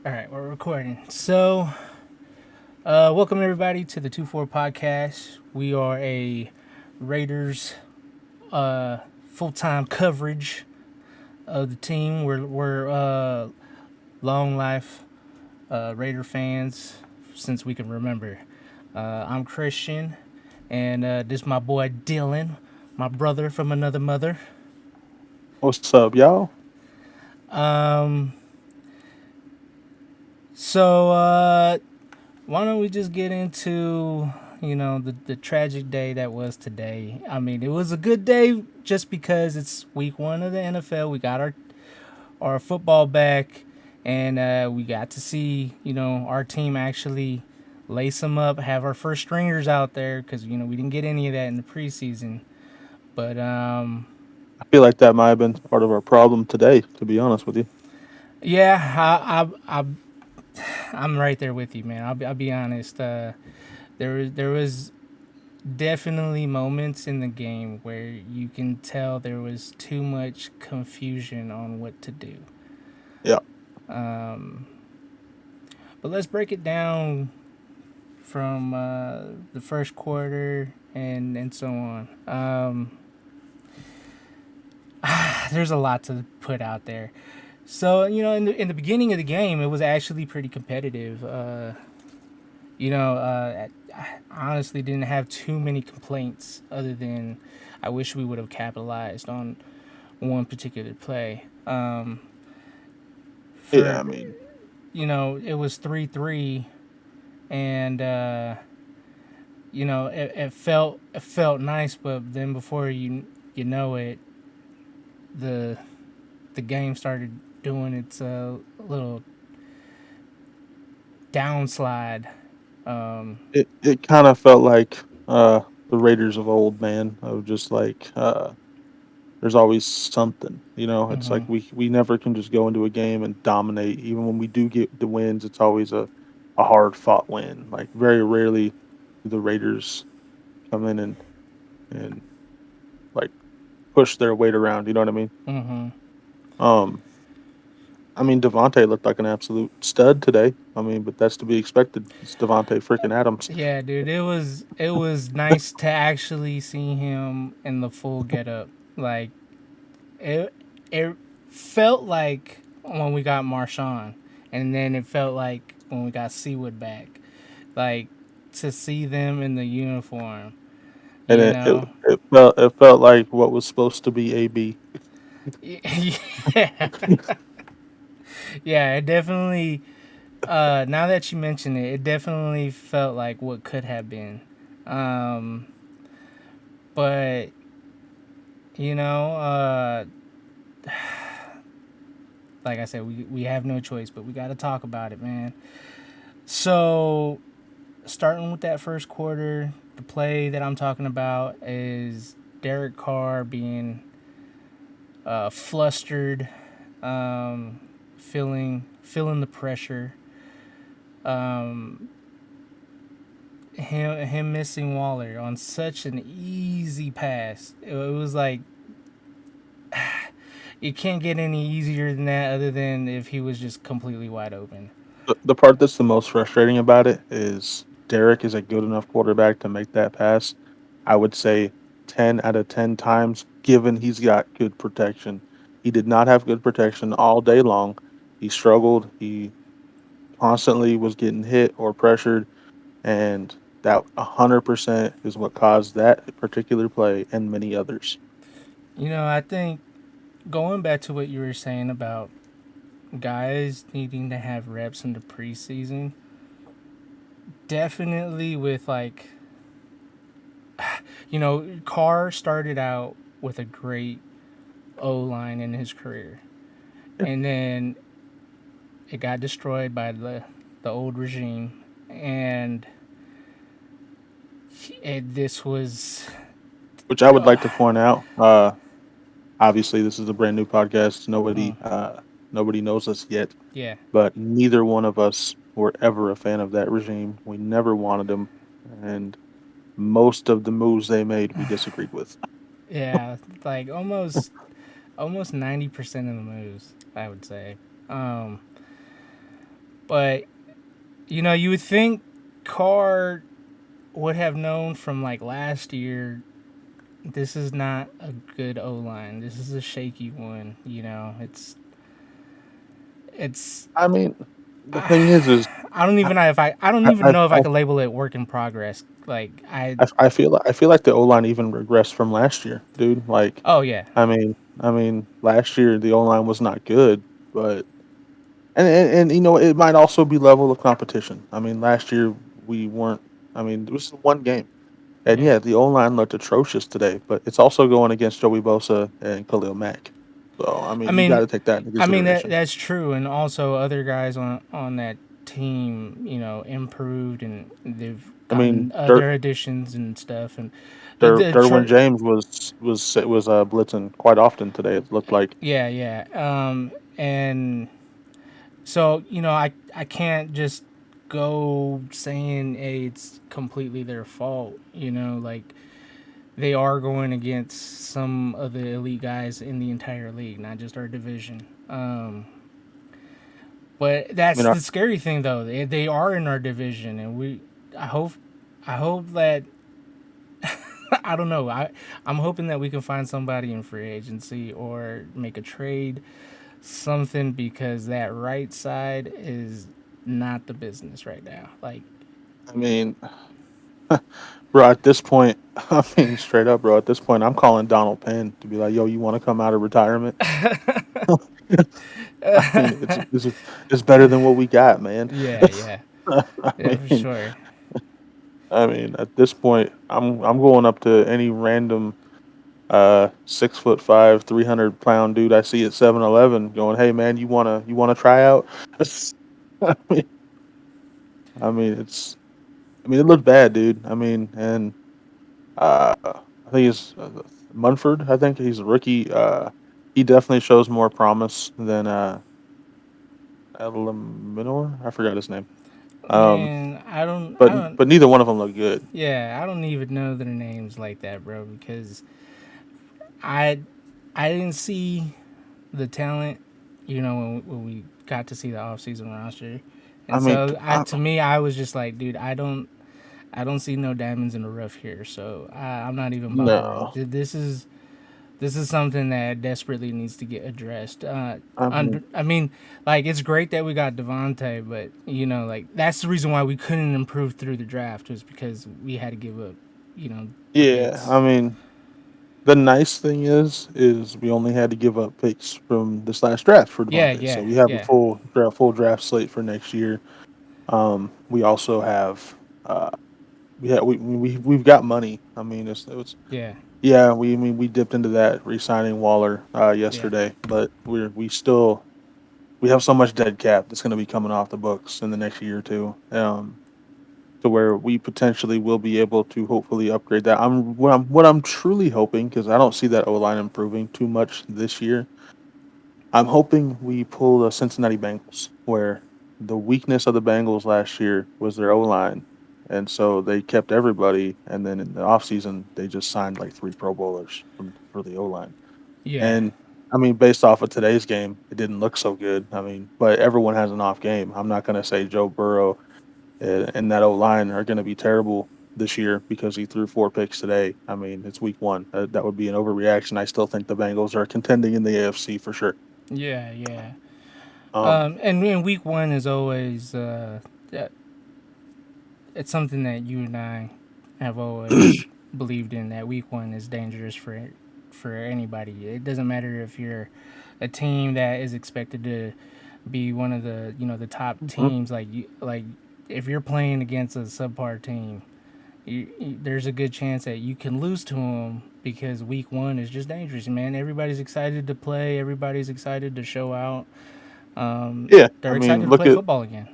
All right, we're recording. Welcome everybody to the 2-4 podcast. We are a Raiders full time coverage of the team. We're long life Raider fans since we can remember. I'm Christian, and this is my boy Dylan, my brother from another mother. What's up, y'all? Um, so why don't we just get into the tragic day that was today? I mean, it was a good day just because it's week one of the NFL. We got our football back, and we got to see our team actually lace them up, have our first stringers out there because we didn't get any of that in the preseason. But I feel like that might have been part of our problem today, to be honest with you. yeah, I'm right there with you, man. I'll be honest. There was definitely moments in the game where you can tell there was too much confusion on what to do. Yeah. Um, but let's break it down from the first quarter and so on. There's a lot to put out there. So in the beginning of the game, it was actually pretty competitive. I honestly didn't have too many complaints other than I wish we would have capitalized on one particular play. Yeah, For I mean, it was 3-3, and it felt nice, but then before you know it, the the game started doing its little downslide. Um, it kind of felt like the Raiders of old, man. Of just like there's always something. It's like mhm. we never can just go into a game and dominate. Even when we do get the wins, it's always a hard fought win. Like very rarely do the Raiders come in and like push their weight around. You know what I mean? Mhm. Um, I mean, Devontae looked like an absolute stud today. I mean, but that's to be expected. It's Devontae freaking Adams. Yeah, dude, it was nice to actually see him in the full getup. Like it it felt like when we got Marshawn, and then it felt like when we got Seawood back. Like to see them in the uniform, And you it, it know. it felt it felt like what was supposed to be AB. Yeah, yeah, it definitely. Now that you mention it, it definitely felt like what could have been. Um, but you know, like I said, we have no choice, but we got to talk about it, man. So, starting with that first quarter, the play that I'm talking about is Derek Carr being flustered, um, feeling the pressure. Um, him missing Waller on such an easy pass. It was like it can't get any easier than that, other than if he was just completely wide open. The part that's the most frustrating about it is Derek is a good enough quarterback to make that pass. I would say 10 out of 10 times, given he's got good protection. He did not have good protection all day long. He struggled. He constantly was getting hit or pressured, and that 100% is what caused that particular play and many others. I think going back to what you were saying about guys needing to have reps in the preseason, definitely with like, Carr started out with a great O line in his career, Yeah. and then it got destroyed by the old regime, and this was, Which I would uh, like to point out. Obviously, this is a brand new podcast. uh, Nobody knows us yet, yeah, but neither one of us were ever a fan of that regime. We never wanted them, and most of the moves they made we disagreed with. yeah, like almost 90% of the moves, I would say. Um, But you would think Carr would have known from like last year. This is not a good O line. This is a shaky one. It's. I mean, the thing is I don't I even know if I don't I even know if I I, could label it work in progress. Like I. I feel like the O line even regressed from last year, dude. Like, Oh yeah. I mean, last year the O line was not good, but and you know it might also be level of competition. I mean, last year we weren't. I mean, this is one game, and Yeah. yeah, the O line looked atrocious today, but it's also going against Joey Bosa and Khalil Mack. So I I mean, you got mean, to take that into that consideration. that's true, and also other guys on that team, improved and they've I mean, gotten other additions and stuff, and the Derwin James was blitzing quite often today. It looked like. yeah, yeah, and so I can't just go saying, hey, it's completely their fault. Like they are going against some of the elite guys in the entire league, not just our division. But I mean, that's the scary thing, though. They are in our division, and I hope, I hope that I don't know. I'm hoping that we can find somebody in free agency or make a trade, something, because that right side is not the business right now. Like, I mean, bro, at this point, I mean, straight up, bro. At this point, I'm calling Donald Penn to be like, "Yo, you want to come out of retirement?" I mean, it's better than what we got, man. yeah, yeah, I yeah, for mean, sure. at this point, I'm going up to any random 6'5", 300 pound dude I see at 7-Eleven, going, "Hey, man, you wanna try out?" I mean, it's it looked bad, dude. I mean, and I think he's Munford. I think he's a rookie. He definitely shows more promise than Minor. I forgot his name. Um, Man, I but don't, neither one of them look good. yeah, I don't even know their names like that, bro, because I, I didn't see the talent, when we got to see the offseason roster. I And mean, so to me, I was just like, dude, I don't see no diamonds in the rough here. So I'm not even bothering. no. This is something that desperately needs to get addressed. I mean, I mean, like it's great that we got Devontae, but like that's the reason why we couldn't improve through the draft was because we had to give up, the yeah. picks. The nice thing is we only had to give up picks from this last draft for Yeah, Devontae, so yeah, we have a yeah, full draft slate for next year. We also have we've got money. I mean, it's yeah, yeah. We dipped into that re-signing Waller yeah, yesterday, but we still we have so much dead cap that's going to be coming off the books in the next year or two. To where we potentially will be able to hopefully upgrade that. What I'm truly hoping, because I don't see that O line improving too much this year. I'm hoping we pull the Cincinnati Bengals, where the weakness of the Bengals last year was their O line, and so they kept everybody, and then in the offseason they just signed like three Pro Bowlers for the O line. yeah, And I mean, based off of today's game, it didn't look so good. I mean, but everyone has an off game. I'm not going to say Joe Burrow and that O line are going to be terrible this year because he threw four picks today. I mean, it's week one. That would be an overreaction. I still think the Bengals are contending in the AFC for sure. yeah, yeah. Um, And week one is always it's something that you and I have always believed in, that week one is dangerous for anybody. It doesn't matter if you're a team that is expected to be one of the the top mhm. teams. Like if you're playing against a subpar team, there's a good chance that you can lose to them because week one is just dangerous, man. Everybody's excited to play. Everybody's excited to show out. Yeah, I They're excited mean, to play football again.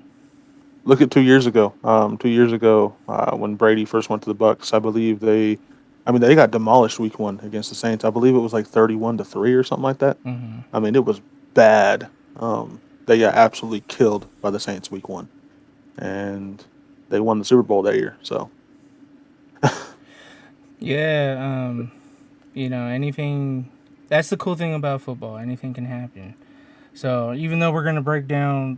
look at 2 years ago. 2 years ago, when Brady first went to the Bucks, I believe I mean, they got demolished week one against the Saints. I believe it was like 31-3 or something like that. Hmm. I mean, it was bad. They got absolutely killed by the Saints week one, and they won the Super Bowl that year. So, Yeah, anything. That's the cool thing about football. Anything can happen. So even though we're gonna break down,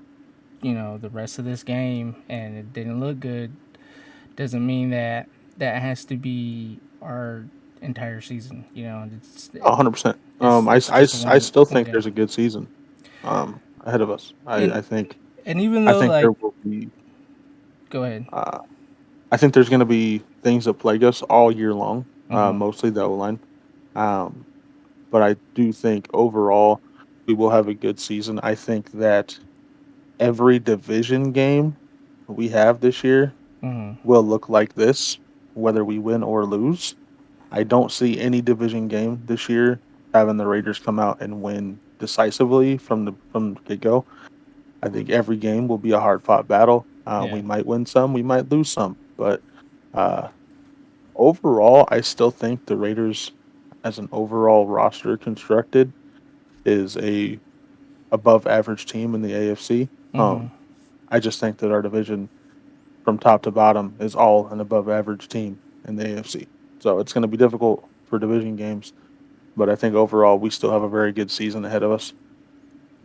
the rest of this game and it didn't look good, doesn't mean that that has to be our entire season. $100%. It's just I one still one think game. there's a good season ahead of us. And and even I though think there like, will be go ahead. uh, I think there's going to be things that plague us all year long. Mhm. Mostly the O line. Um, but I do think overall we will have a good season. I think that every division game we have this year Mhm. will look like this, whether we win or lose. I don't see any division game this year having the Raiders come out and win decisively from the get go. I think every game will be a hard fought battle. Yeah. We might win some, we might lose some, but uh, overall, I still think the Raiders, as an overall roster constructed, is a above average team in the AFC. Mhm. I just think that our division, from top to bottom, is all an above average team in the AFC. So it's going to be difficult for division games, but I think overall we still have a very good season ahead of us.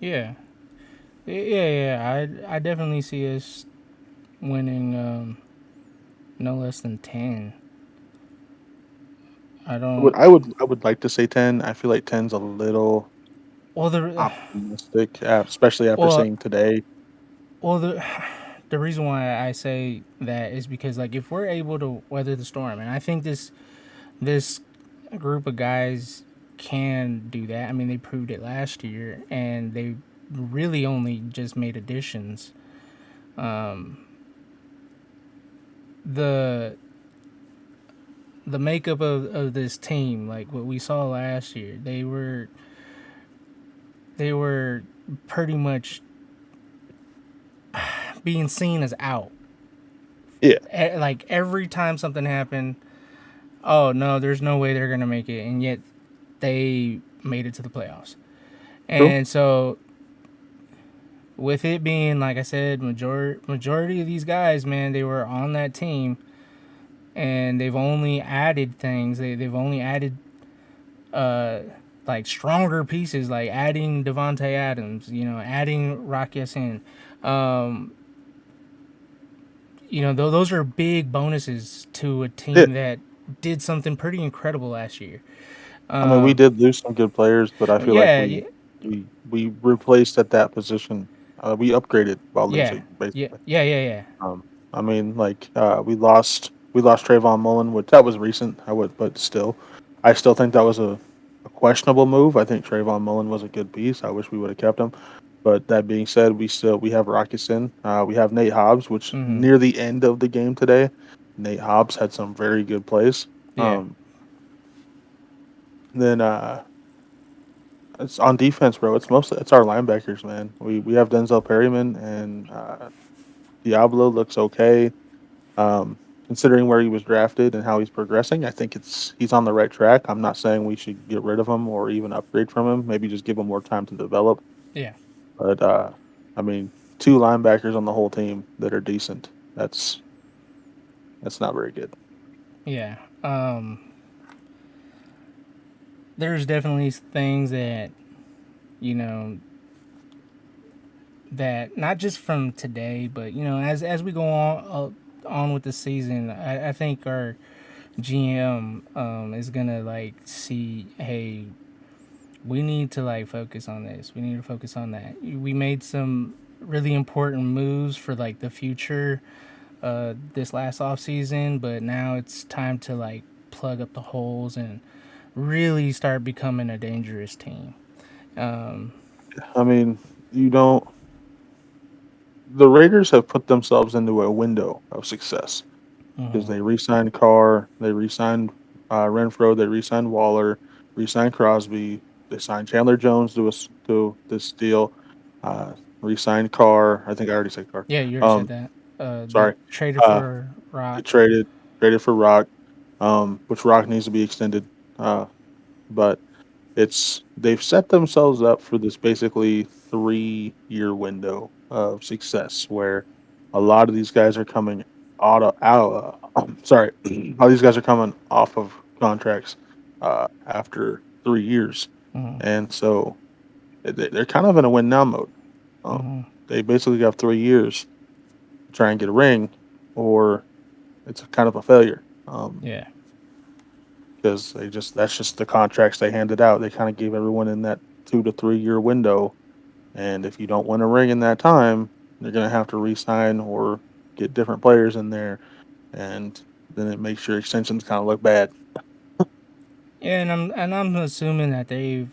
Yeah. Yeah. I definitely see us winning no less than 10. I don't. I would like to say 10. I feel like 10's a little Well, the optimistic, especially after well, seeing today. well the reason why I say that is because like if we're able to weather the storm, and I think this group of guys can do that. I mean, they proved it last year, and they really only just made additions. The the makeup of this team, like what we saw last year, they were pretty much being seen as out. Yeah, Like every time something happened, oh no, there's no way they're gonna make it, and yet they made it to the playoffs. true. And so, with it being like I said, majority of these guys, man, they were on that team, and they've only added things. They've only added uh like stronger pieces, like adding Devonte Adams, adding Rock Sin. Um, those are big bonuses to a Yeah, team that did something pretty incredible last year. I mean, we Um, did lose some good players, but I feel like yeah, yeah, we replaced at that position. We upgraded while yeah, losing, yeah, basically. yeah, yeah, yeah, I mean, like we lost Trayvon Mullen, which that was recent. I would, but still, I still think that was a questionable move. I think Trayvon Mullen was a good piece. I wish we would have kept him. But that being said, we have Rockison. We have Nate Hobbs, which mm-hmm. near the end of the game today, Nate Hobbs had some very good plays. Yeah, Then it's on defense, bro. It's our linebackers, man. We have Denzel Perryman and Diablo looks okay. Um, Considering where he was drafted and how he's progressing, I think he's on the right track. I'm not saying we should get rid of him or even upgrade from him. Maybe just give him more time to develop. yeah, But I mean, two linebackers on the whole team that are decent. That's not very good. yeah. There's definitely things that you know that not just from today, but as we go on with the season, I think our GM is gonna like see, hey, we need to like focus on this. We need to focus on that. We made some really important moves for like the future this last off season, but now it's time to like plug up the holes and really start becoming a dangerous team. Um, I mean, you don't. The Raiders have put themselves into a window of success because mhm. they re-signed Carr, they re-signed Renfro, they re-signed Waller, re-signed Crosby, they signed Chandler Jones to this deal, uh, re-signed Carr. I think I already said Carr. Yeah, you already said Um, that. They Sorry. traded Uh, for they Rock. traded for Rock, which Rock needs to be extended. But they've set themselves up for this basically 3-year window of success where a lot of these guys are coming sorry, all these guys are coming off of contracts after 3 years, Mhm. and so they're kind of in a win now mode. they basically got 3 years to try and get a ring, or it's a kind of a failure. Yeah. Because that's just the contracts they handed out. They kind of gave everyone in that 2 to 3 year window, and if you don't win a ring in that time, they're gonna have to re-sign or get different players in there, and then it makes your extensions kind of look bad. Yeah, and I'm assuming that they've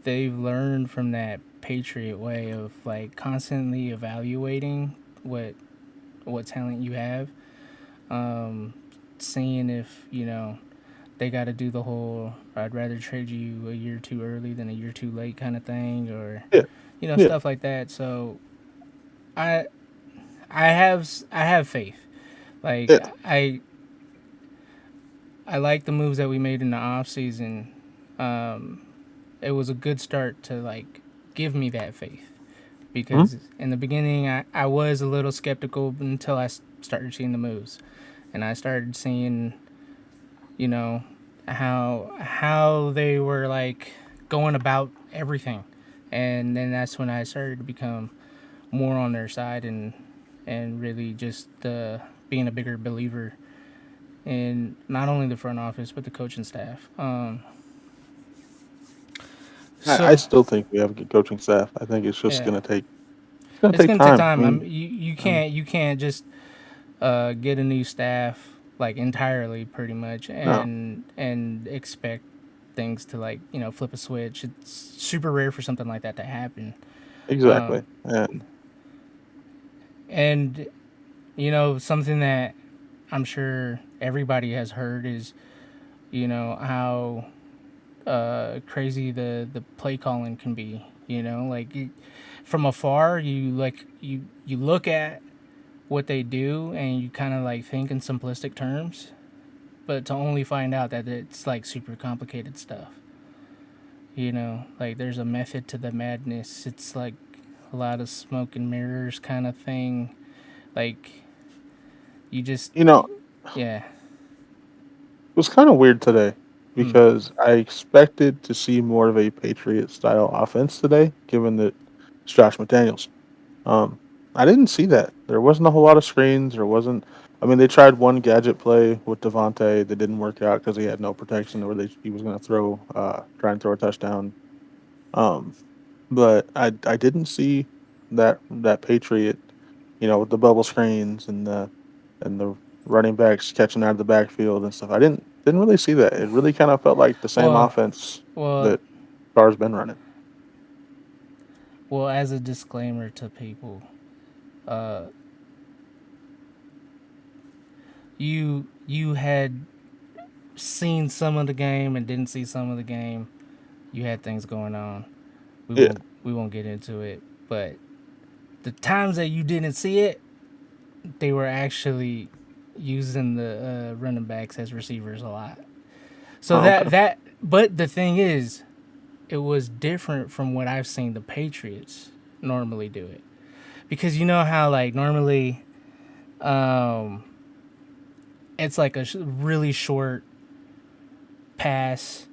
learned from that Patriot way of like constantly evaluating what talent you have, um, seeing if they got to do the whole "I'd rather trade you a year too early than a year too late" kind of thing, or Yeah, yeah, stuff like that. So I I have faith. Like yeah. I like the moves that we made in the off season. Um, it was a good start to like give me that faith Mhm. because in the beginning I was a little skeptical until I started seeing the moves and I started seeing you know how they were like going about everything, and then that's when I started to become more on their side and really just being a bigger believer in not only the front office but the coaching staff. I So still think we have a good coaching staff. I think it's just yeah, gonna it's take gonna take time. time. You Um, can't just get a new staff like entirely pretty much no, and expect things to like flip a switch. It's super rare for something like that to happen. exactly. Um, And and something that I'm sure everybody has heard is how crazy the play calling can be. Like from afar, you look at what they do and you kind of like think in simplistic terms, but to only find out that it's like super complicated stuff. Like there's a method to the madness. It's like a lot of smoke and mirrors kind of thing. Like you just, you know, yeah. it was kind of weird today Hmm. because I expected to see more of a Patriot style offense today, given that it's Josh McDaniels. Um, I didn't see that. There wasn't a whole lot of screens. There wasn't. I mean, they tried one gadget play with Devontae that didn't work out because he had no protection, or he was going to try and throw a touchdown. Um, but I didn't see that Patriot, with the bubble screens and the running backs catching out of the backfield and stuff. I didn't really see that. It really kind of felt like the same Well, offense well, that Carr's been running. well. As a disclaimer to people, uh, you had seen some of the game and didn't see some of the game. You had things going on. We Yeah. won't get into it, but the times that you didn't see it, they were actually using the running backs as receivers a lot. So Oh, okay. but the thing is, it was different from what I've seen the Patriots normally do it, because you know how like normally, um, it's like a really short pass.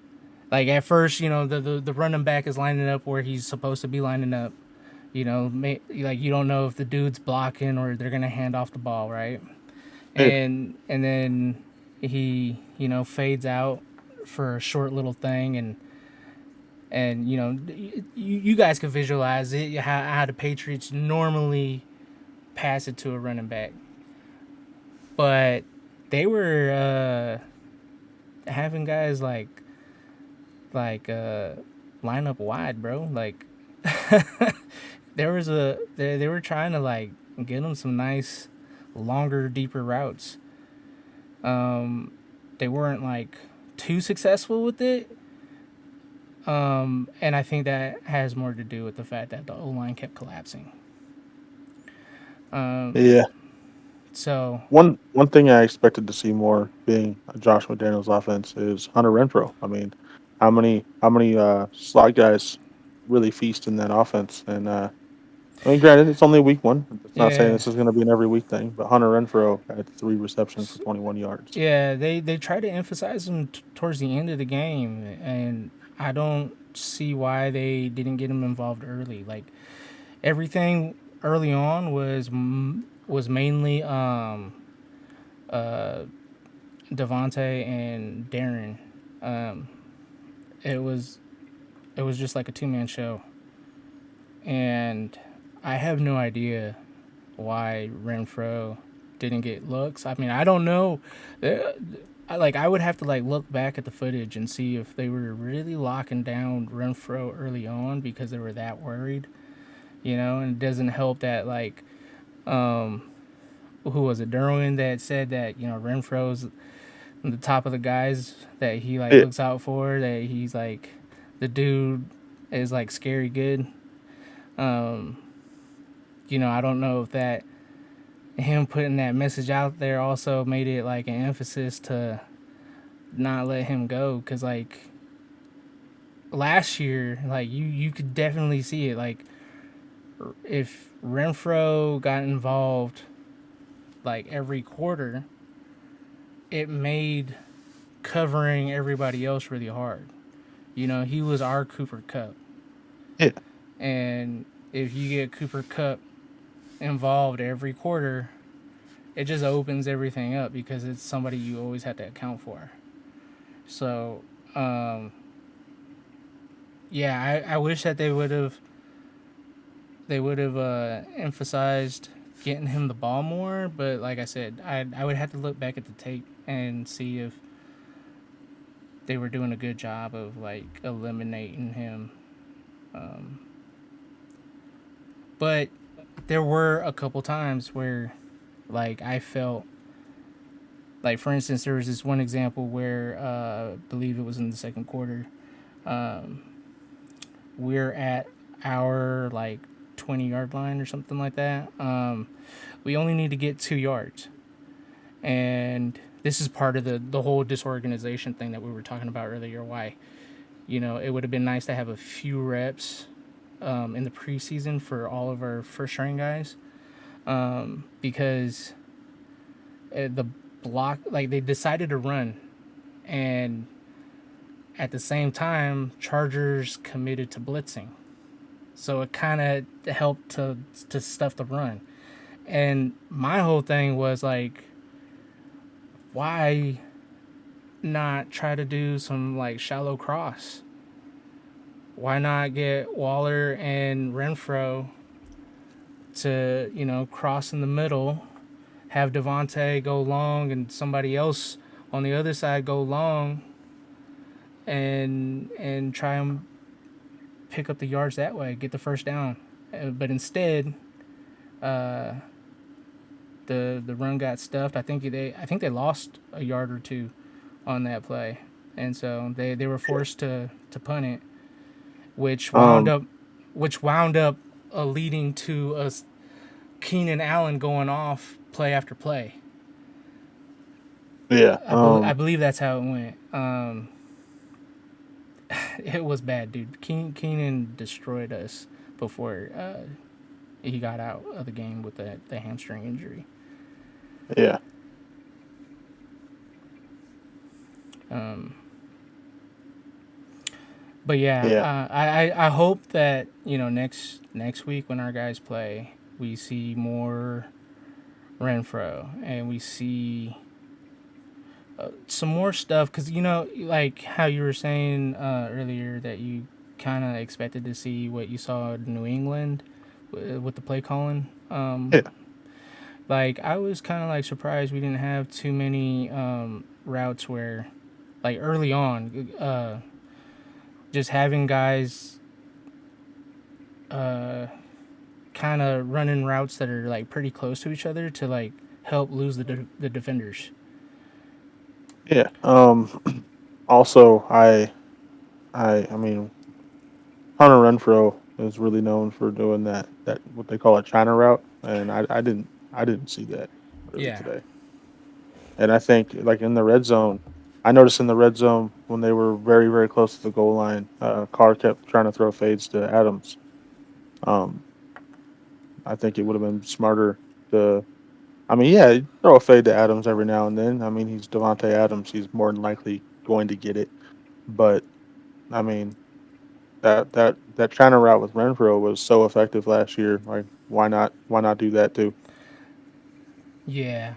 Like at first, the running back is lining up where he's supposed to be lining up. Like you don't know if the dude's blocking or they're gonna hand off the ball, right? Yeah. And then he fades out for a short little thing, and you guys can visualize it how the Patriots normally pass it to a running back, but they were having guys like line up wide, bro. Like they were trying to like get them some nice longer, deeper routes. Um, they weren't like too successful with it. And I think that has more to do with the fact that the O line kept collapsing. Um, Yeah. so One thing I expected to see more being a Josh McDaniels offense is Hunter Renfro. I mean, how many slot guys really feast in that offense? And I mean, granted, it's only week one. It's not saying yeah, this is going to be an every week thing, but Hunter Renfro had 3 receptions for 21 yards. yeah, they try to emphasize him towards the end of the game, and I don't see why they didn't get him involved early. Like everything early on was mainly Devontae and Darren. Um, it was it was just like a two-man show, and I have no idea why Renfro didn't get looks. I mean, I don't know. I would have to like look back at the footage and see if they were really locking down Renfro early on because they were that worried, And it doesn't help that like who was it, Derwin, that said that Renfro's the top of the guys that he like Yeah, looks out for. That he's like the dude is like scary good. Um, I don't know if that him putting that message out there also made it like an emphasis to not let him go because like last year like you could definitely see it like if Renfro got involved like every quarter it made covering everybody else really hard. He was our Cooper Cup, yeah, and if you get Cooper Cup involved every quarter it just opens everything up because it's somebody you always have to account for. So yeah, I wish that they would have emphasized getting him the ball more. But like I said, I would have to look back at the tape and see if they were doing a good job of like eliminating him. Um, but there were a couple times where like I felt like for instance there was this one example where I believe it was in the second quarter. Um, we're at our like 20-yard line or something like that. We only need to get 2 yards, and this is part of the whole disorganization thing that we were talking about earlier. Why it would have been nice to have a few reps in the preseason for all of our first string guys because the block like they decided to run and at the same time Chargers committed to blitzing. So it kind of helped to stuff the run. And my whole thing was like, why not try to do some like shallow cross? Why not get Waller and Renfro to cross in the middle, have Devontae go long and somebody else on the other side go long, and try and pick up the yards that way, get the first down. But instead, uh, the run got stuffed. I think they lost a yard or two on that play, and so they were forced to punt it, which wound um, up which wound up leading to us Keenan Allen going off play after play. yeah, I believe that's how it went. It was bad, dude. Keenan destroyed us before he got out of the game with the hamstring injury. yeah, Um, But yeah, yeah, I hope that next week when our guys play, we see more Renfro and we see some more stuff because like how you were saying earlier that you kind of expected to see what you saw in New England with the play calling. yeah, Like I was kind of like surprised we didn't have too many routes where like early on just having guys uh, kind of running routes that are like pretty close to each other to like help lose the defenders. yeah. Also, I mean, Hunter Renfro is really known for doing that what they call a China route, and I didn't see that really Yeah, today. And I think like in the red zone, I noticed in the red zone when they were very very close to the goal line, Carr kept trying to throw fades to Adams. Um, I think it would have been smarter to. I mean, yeah, you throw a fade to Adams every now and then. I mean, he's Devontae Adams. He's more than likely going to get it. But I mean, That China route with Renfro was so effective last year. Like, why not do that too? Yeah.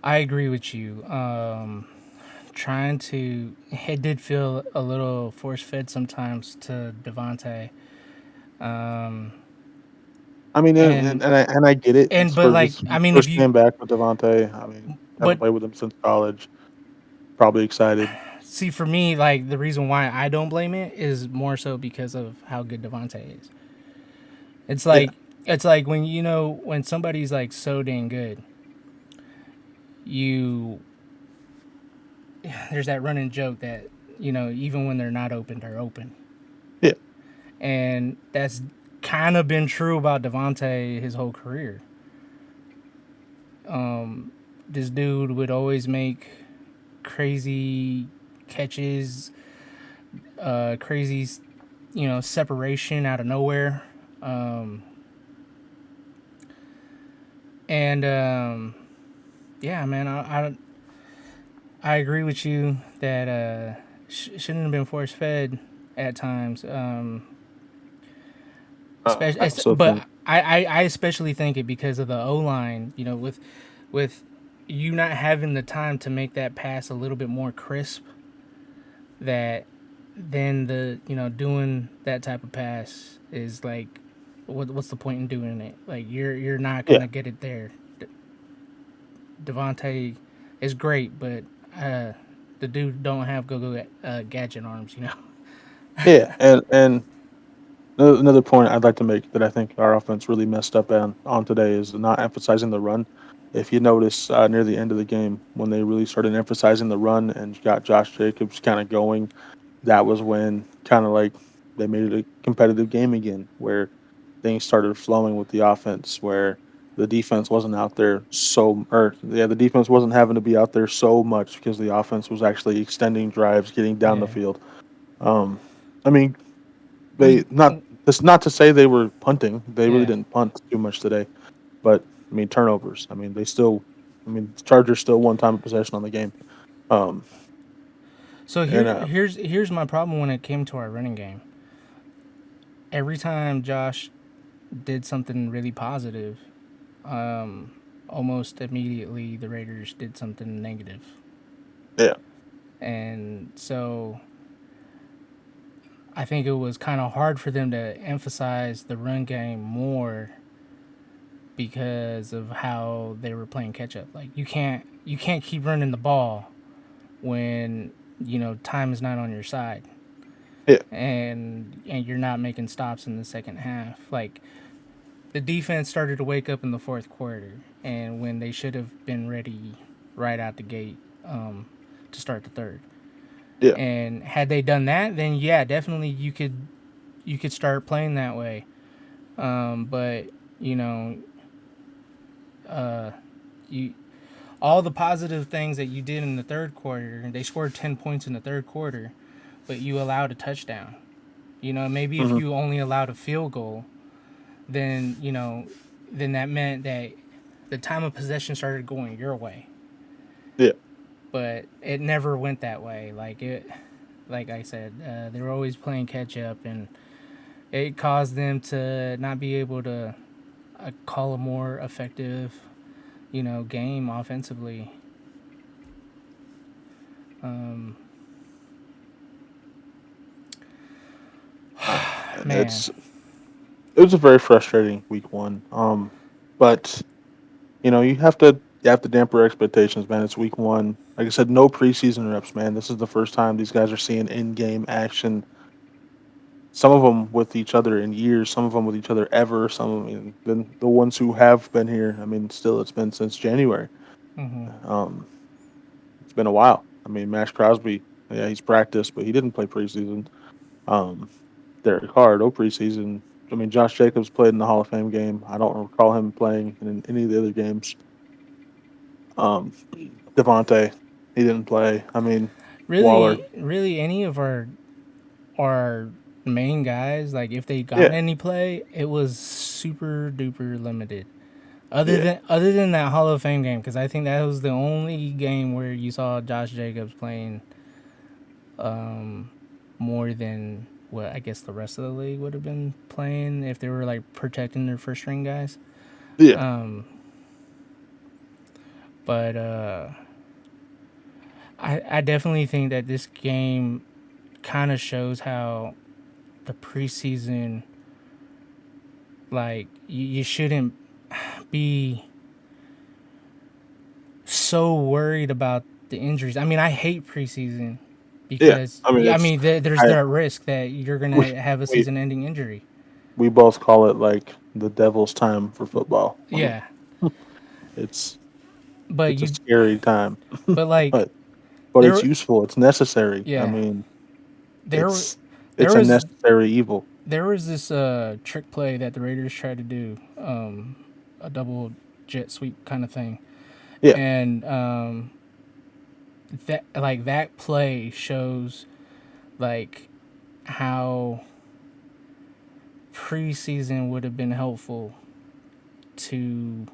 I agree with you. Trying to it did feel a little force fed sometimes to Devontae. Um, I mean, and and I get it. and but like It's I his mean if first you game back with Devontae. I mean, haven't but played with him since college. Probably excited. see for me like the reason why I don't blame it is more so because of how good Devontae is. It's Yeah, like it's like when you know when somebody's like so dang good, you there's that running joke that even when they're not open, they're open, yeah, and that's kind of been true about Devontae his whole career. This dude would always make crazy catches, crazy separation out of nowhere, and yeah, man, I agree with you that shouldn't have been force fed at times. I Especially, also but think I especially think it because of the O line. With you not having the time to make that pass a little bit more crisp. That then the doing that type of pass is like, what's the point in doing it? Like you're not yeah, gonna get it there. Devontae is great, but uh, the dude don't have go gadget arms. yeah, and another point I'd like to make that I think our offense really messed up on today is not emphasizing the run. If you notice near the end of the game when they really started emphasizing the run and got Josh Jacobs kind of going, that was when kind of like they made it a competitive game again, where things started flowing with the offense, where the defense wasn't out there the defense wasn't having to be out there so much because the offense was actually extending drives, getting down the Yeah, field. Um, I mean, we they not that's not to say they were punting. They really yeah. didn't punt too much today, but I mean turnovers. I mean they still. I mean the Chargers still one time of possession on the game. Um, So and here's my problem when it came to our running game. Every time Josh did something really positive, almost immediately the Raiders did something negative. yeah, And so I think it was kind of hard for them to emphasize the run game more because of how they were playing catch up. Like you can't keep running the ball when time is not on your side yeah, and you're not making stops in the second half. Like the defense started to wake up in the fourth quarter, and when they should have been ready right out the gate to start the third. yeah. And had they done that, then yeah, definitely you could start playing that way. But you know, you all the positive things that you did in the third quarter, they scored 10 points in the third quarter, but you allowed a touchdown. Maybe if Hmm. you only allowed a field goal, then then that meant that the time of possession started going your way. Yeah. But it never went that way. Like I said, they were always playing catch up, and it caused them to not be able to call a more effective, game offensively. Um, And man, it was a very frustrating week one. But you have to damper expectations, man. It's week one. Like I said, no preseason reps, man. This is the first time these guys are seeing in game action. Some of them with each other in years, some of them with each other ever. Some, I mean, then the ones who have been here. I mean, still, it's been since January. hmm Um, it's been a while. I mean, Max Crosby, yeah, he's practiced, but he didn't play preseason. Um, Derek Carr, no preseason. I mean, Josh Jacobs played in the Hall of Fame game. I don't recall him playing in any of the other games. Um, Devontae, he didn't play. I mean, Waller, really, any of our main guys, like if they got yeah, any play, it was super duper limited. Other yeah, than other than that Hall of Fame game, because I think that was the only game where you saw Josh Jacobs playing more than what I guess the rest of the league would have been playing if they were like protecting their first string guys. Yeah. But I definitely think that this game kind of shows how the preseason, like, you shouldn't be so worried about the injuries. I mean, I hate preseason Yeah. because I mean, I it's mean there's I that risk that you're we gonna have a we season-ending injury. we both call it like the devil's time for football. Like Yeah, it's but it's a you scary time, but like but it's there useful. It's necessary. I yeah mean, there it's there it's a was necessary evil. there was this trick play that the Raiders tried to do, a double jet sweep kind of thing, Yeah. and that play shows like how preseason would have been helpful to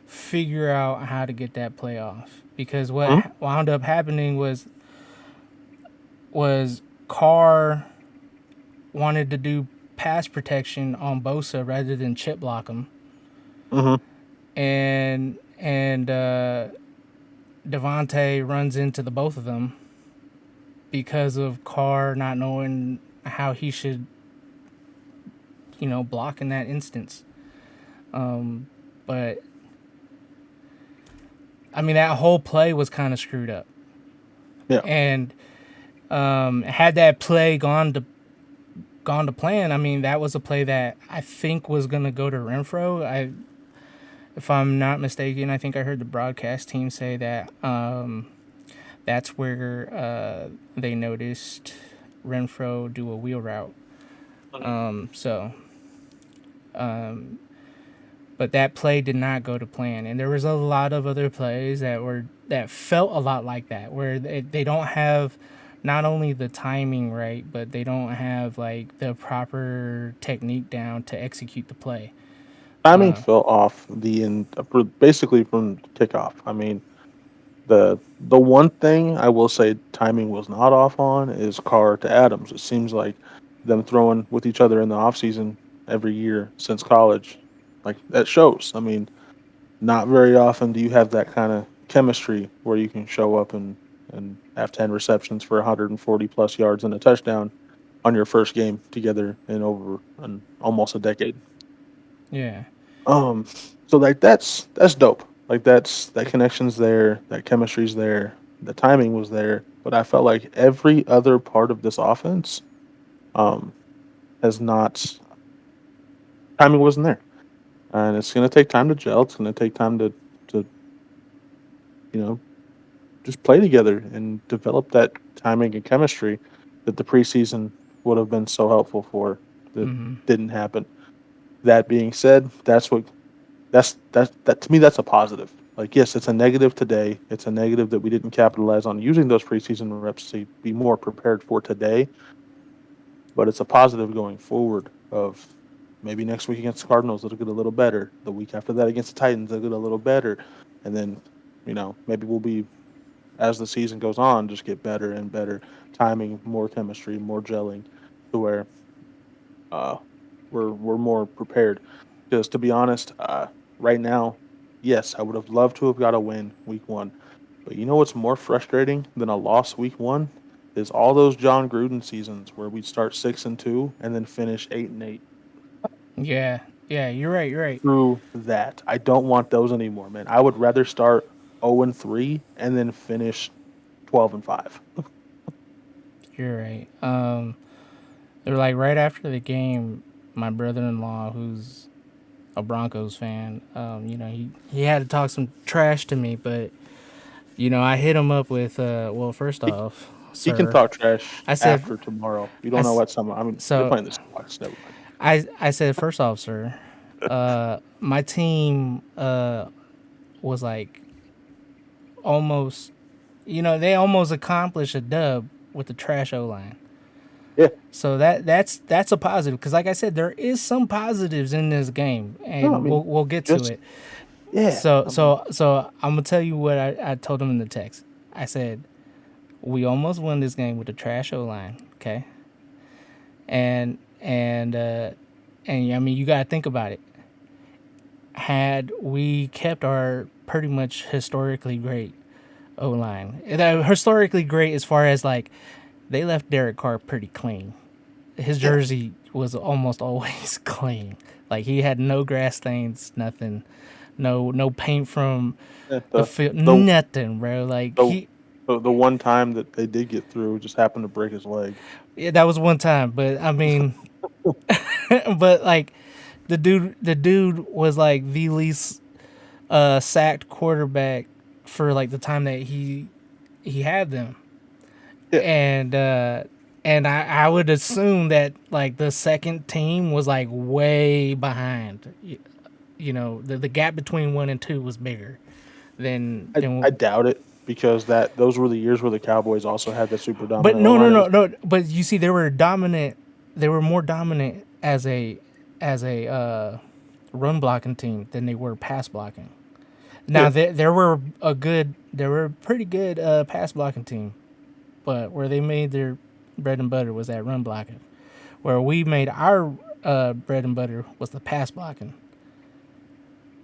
figure out how to get that play off, because what Mhm. wound up happening was Carr wanted to do pass protection on Bosa rather than chip block him, Mhm. and Devontae runs into the both of them because of Carr not knowing how he should, block in that instance. But I mean, that whole play was kind of screwed up. Yeah. And had that play gone to plan, I mean, that was a play that I think was gonna go to Renfro. If I'm not mistaken, I think I heard the broadcast team say that that's where they noticed Renfro do a wheel route. Mhm. So, but that play did not go to plan, and there was a lot of other plays that felt a lot like that, where they don't have not only the timing right, but they don't have like the proper technique down to execute the play. Timing fell off basically from kickoff. I mean, the one thing I will say timing was not off on is Carr to Adams. It seems like them throwing with each other in the offseason every year since college. Like that shows. I mean, not very often do you have that kind of chemistry where you can show up and have 10 receptions for 140 plus yards and a touchdown on your first game together in over almost a decade. Yeah. Um, so like that's dope. Like that connection's there, that chemistry's there, the timing was there, but I felt like every other part of this offense um has not timing wasn't there. And it's gonna take time to gel. It's gonna take time to you know just play together and develop that timing and chemistry that the preseason would have been so helpful for that didn't happen. That being said, that to me that's a positive. Like yes, it's a negative today. It's a negative that we didn't capitalize on using those preseason reps to be more prepared for today, but it's a positive going forward of maybe next week against the Cardinals it'll get a little better. The week after that against the Titans it'll get a little better. And then, maybe we'll be as the season goes on, just get better and better timing, more chemistry, more gelling to where uh, we're more prepared. Because to be honest, right now, yes, I would have loved to have got a win week one. But you know what's more frustrating than a loss week one is all those John Gruden seasons where we'd start 6-2 and then finish 8-8. Yeah. Yeah. You're right. You're right. Through that, I don't want those anymore, man. I would rather start 0-3 and then finish 12-5. You're right. They're like right after the game, my brother-in-law, who's a Broncos fan, he had to talk some trash to me, but I hit him up with, well, first off, He can sir, talk trash I said, after tomorrow. You I, don't know what some. I mean, they're so playing the Seahawks. Never mind. I said, first off, sir, my team was like almost, they almost accomplished a dub with the trash O line. Yeah. So that's a positive, because like I said, there is some positives in this game, No, I and mean, we'll get to just it. yeah. So I mean, so so I'm gonna tell you what I told him in the text. I said, We almost won this game with a trash O line. Okay, and and uh, and I mean you got to think about it. Had we kept our pretty much historically great O line, historically great as far as like they left Derek Carr pretty clean. His Yeah, jersey was almost always clean. Like he had no grass stains, nothing, no paint from yeah. the field, The nothing, bro. Like the he, the one time that they did get through just happened to break his leg. yeah, that was one time, but I mean, but like the dude was like the least sacked quarterback for like the time that he had them, Yeah, and I would assume that like the second team was like way behind. You know, the gap between one and two was bigger than I doubt it because those were the years where the Cowboys also had the super but dominant O no, no, line. It no, was no. But you see, they were dominant. They were more dominant as a run blocking team than they were pass blocking. Now yeah, there were a pretty good pass blocking team, but where they made their bread and butter was that run blocking. Where we made our bread and butter was the pass blocking,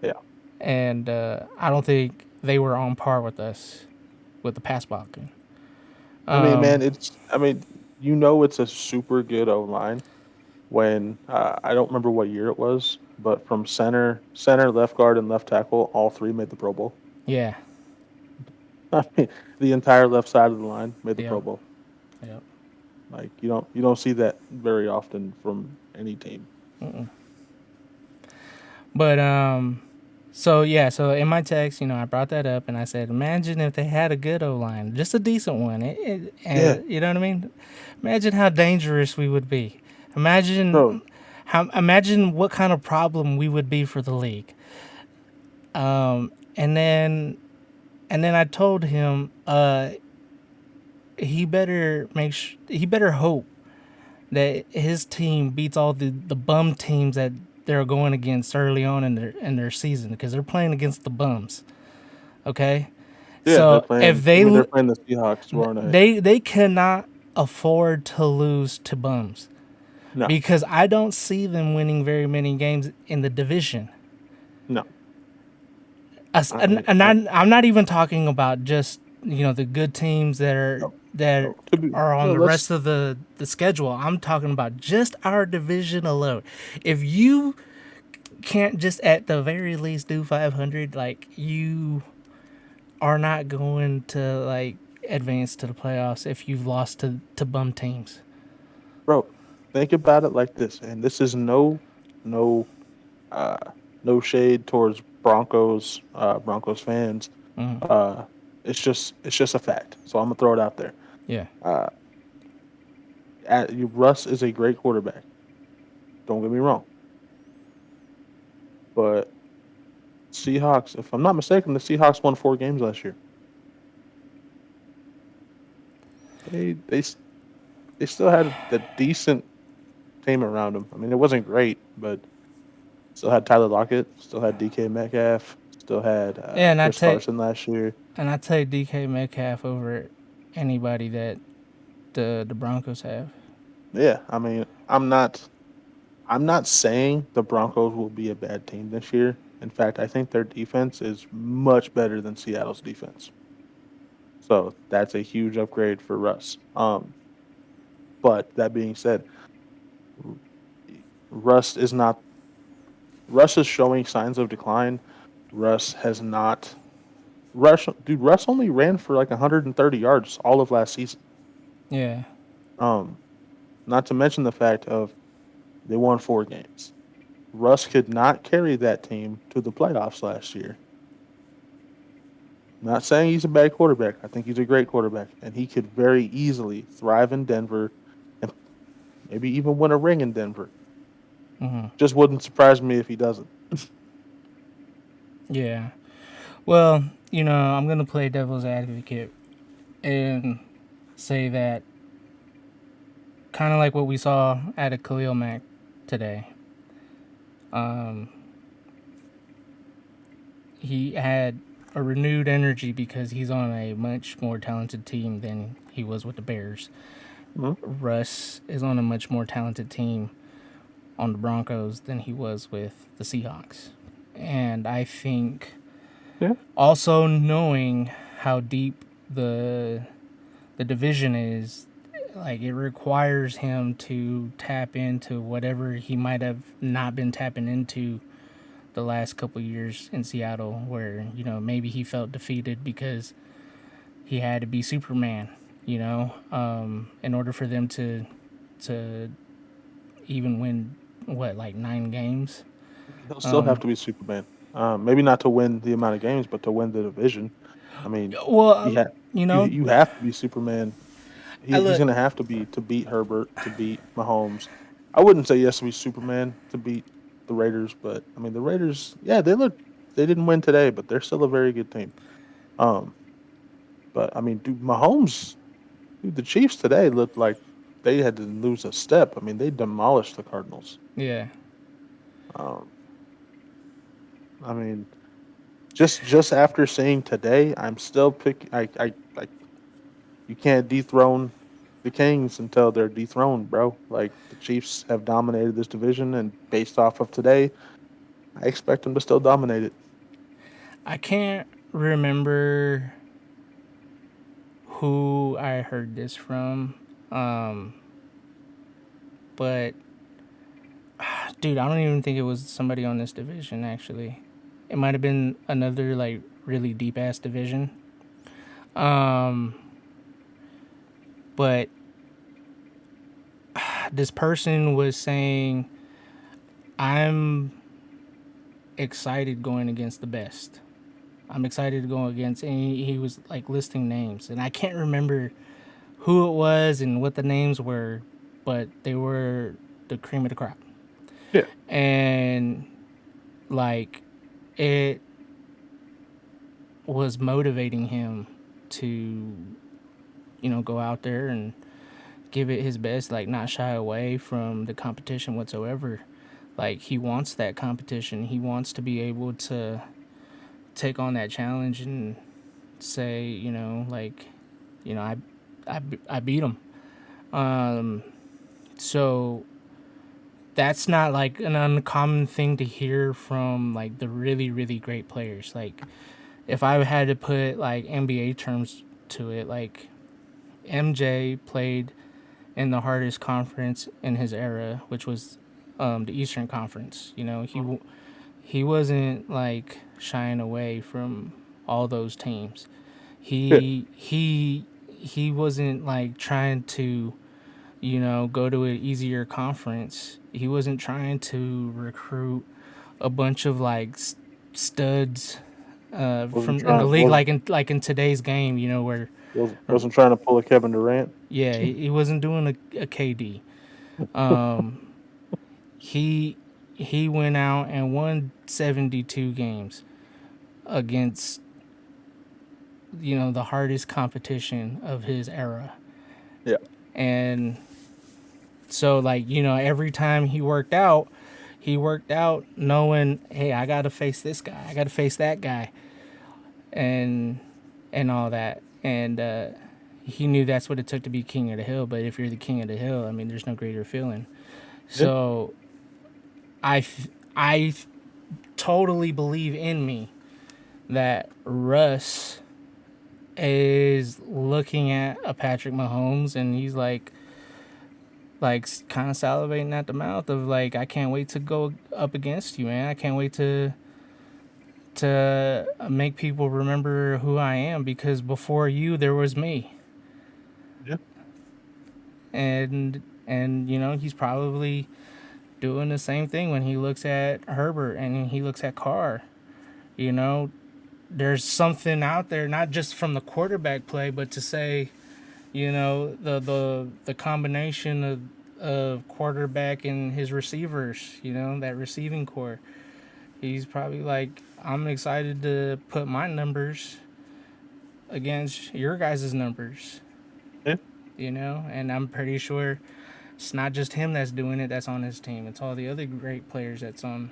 yeah. and I don't think they were on par with us with the pass blocking. I mean, man, Um, it's a super good O line when I don't remember what year it was, but from center, left guard, and left tackle, all three made the Pro Bowl. yeah, I mean, the entire left side of the line made the yep, Pro Bowl. yep. Like you don't see that very often from any team. But so yeah, so in my text, you know, I brought that up and I said, imagine if they had a good O line, just a decent one. Yeah, You know what I mean? Imagine how dangerous we would be. bro. Imagine what kind of problem we would be for the league. And then I told him, he better hope that his team beats all the bum teams that they're going against early on in their season because they're playing against the bums. Okay, Yeah, they're so playing. if I mean, they're playing the Seahawks tomorrow night. they cannot afford to lose to bums No, because I don't see them winning very many games in the division. no. And I'm not even talking about just you know the good teams No, that no. To be are on no, the let's rest of the schedule. I'm talking about just our division alone. If you can't just at the very least do 500, like you are not going to like advance to the playoffs if you've lost to bum teams. bro, think about it like this, and this is no uh no shade towards Broncos fans. Mm, Uh it's just a fact. So I'm gonna throw it out there. yeah, Uh Russ is a great quarterback. Don't get me wrong. But Seahawks, if I'm not mistaken, the Seahawks won 4 games last year. They they s- they still had a decent team around them. I mean, it wasn't great, but still had Tyler Lockett, still had DK Metcalf, still had yeah, Chris Carson last year. and I take DK Metcalf over anybody that the Broncos have. Yeah, I mean, I'm not saying the Broncos will be a bad team this year. In fact, I think their defense is much better than Seattle's defense. So that's a huge upgrade for Russ. But that being said, R- Russ is not. Russ is showing signs of decline. Russ has not. Russ only ran for like 130 yards all of last season. Yeah. Um, Not to mention the fact of they won 4 games. Russ could not carry that team to the playoffs last year. Not saying he's a bad quarterback. I think he's a great quarterback, and he could very easily thrive in Denver and maybe even win a ring in Denver. Hmm. Just wouldn't surprise me if he doesn't. Yeah. Well, you know, I'm gonna play devil's advocate and say that kind of like what we saw at a Khalil Mack today. Um, he had a renewed energy because he's on a much more talented team than he was with the Bears. Mhm. Russ is on a much more talented team on the Broncos than he was with the Seahawks. And I think Yeah. also knowing how deep the the division is, like it requires him to tap into whatever he might have not been tapping into the last couple years in Seattle, where maybe he felt defeated because he had to be Superman, in order for them to even win what, like 9 games. He'll still have Um, to be Superman. Maybe not to win the amount of games, but to win the division. I mean, well, he had you you know, you have to be Superman. I He's look, gonna have to be to beat Herbert, to beat Mahomes. I wouldn't say he has to be Superman to beat the Raiders, but I mean the Raiders, yeah, they didn't win today, but they're still a very good team. Um, but I mean, dude, Mahomes, dude, the Chiefs today looked like they had to lose a step. I mean, they demolished the Cardinals. yeah, Um, I mean, just after seeing today, I'm still pick. I you can't dethrone the Kings until they're dethroned, bro. Like the Chiefs have dominated this division, and based off of today, I expect them to still dominate it. I can't remember who I heard this from, um, but dude, I don't even think it was somebody on this division. Actually, it might have been another like really deep ass division. Um, but this person was saying, "I'm excited going against the best. I'm excited to go against," and he was like listing names, and I can't remember who it was and what the names were, but they were the cream of the crop. Yeah, And like it was motivating him to, go out there and give it his best, like not shy away from the competition whatsoever. Like he wants that competition. He wants to be able to take on that challenge and say, like, I beat him. Um, so that's not like an uncommon thing to hear from like the really really great players. Like if I had to put like NBA terms to it, like MJ played in the hardest conference in his era, which was the Eastern Conference. He wasn't like shying away from all those teams. yeah. He wasn't like trying to go to an easier conference. He wasn't trying to recruit a bunch of like studs Wasn't from in the trying league, like in today's game, where wasn't trying to pull a Kevin Durant. yeah, he wasn't doing a KD. Um, he he went out and won 72 games against the hardest competition of his era, Yeah, and so like every time he worked out knowing, hey, I got to face this guy, I got to face that guy, and all that, and he knew that's what it took to be king of the hill. But if you're the king of the hill, I mean, there's no greater feeling. yeah, So I totally believe in me that Russ is looking at a Patrick Mahomes and he's like kind of salivating at the mouth of like, I can't wait to go up against you, man. I can't wait to make people remember who I am, because before you there was me. yeah. And he's probably doing the same thing when he looks at Herbert and he looks at Carr. You know, there's something out there, not just from the quarterback play, but to say, the combination of quarterback and his receivers, that receiving core. He's probably like, I'm excited to put my numbers against your guys' numbers, Yeah. and I'm pretty sure it's not just him that's doing it, that's on his team. It's all the other great players that's on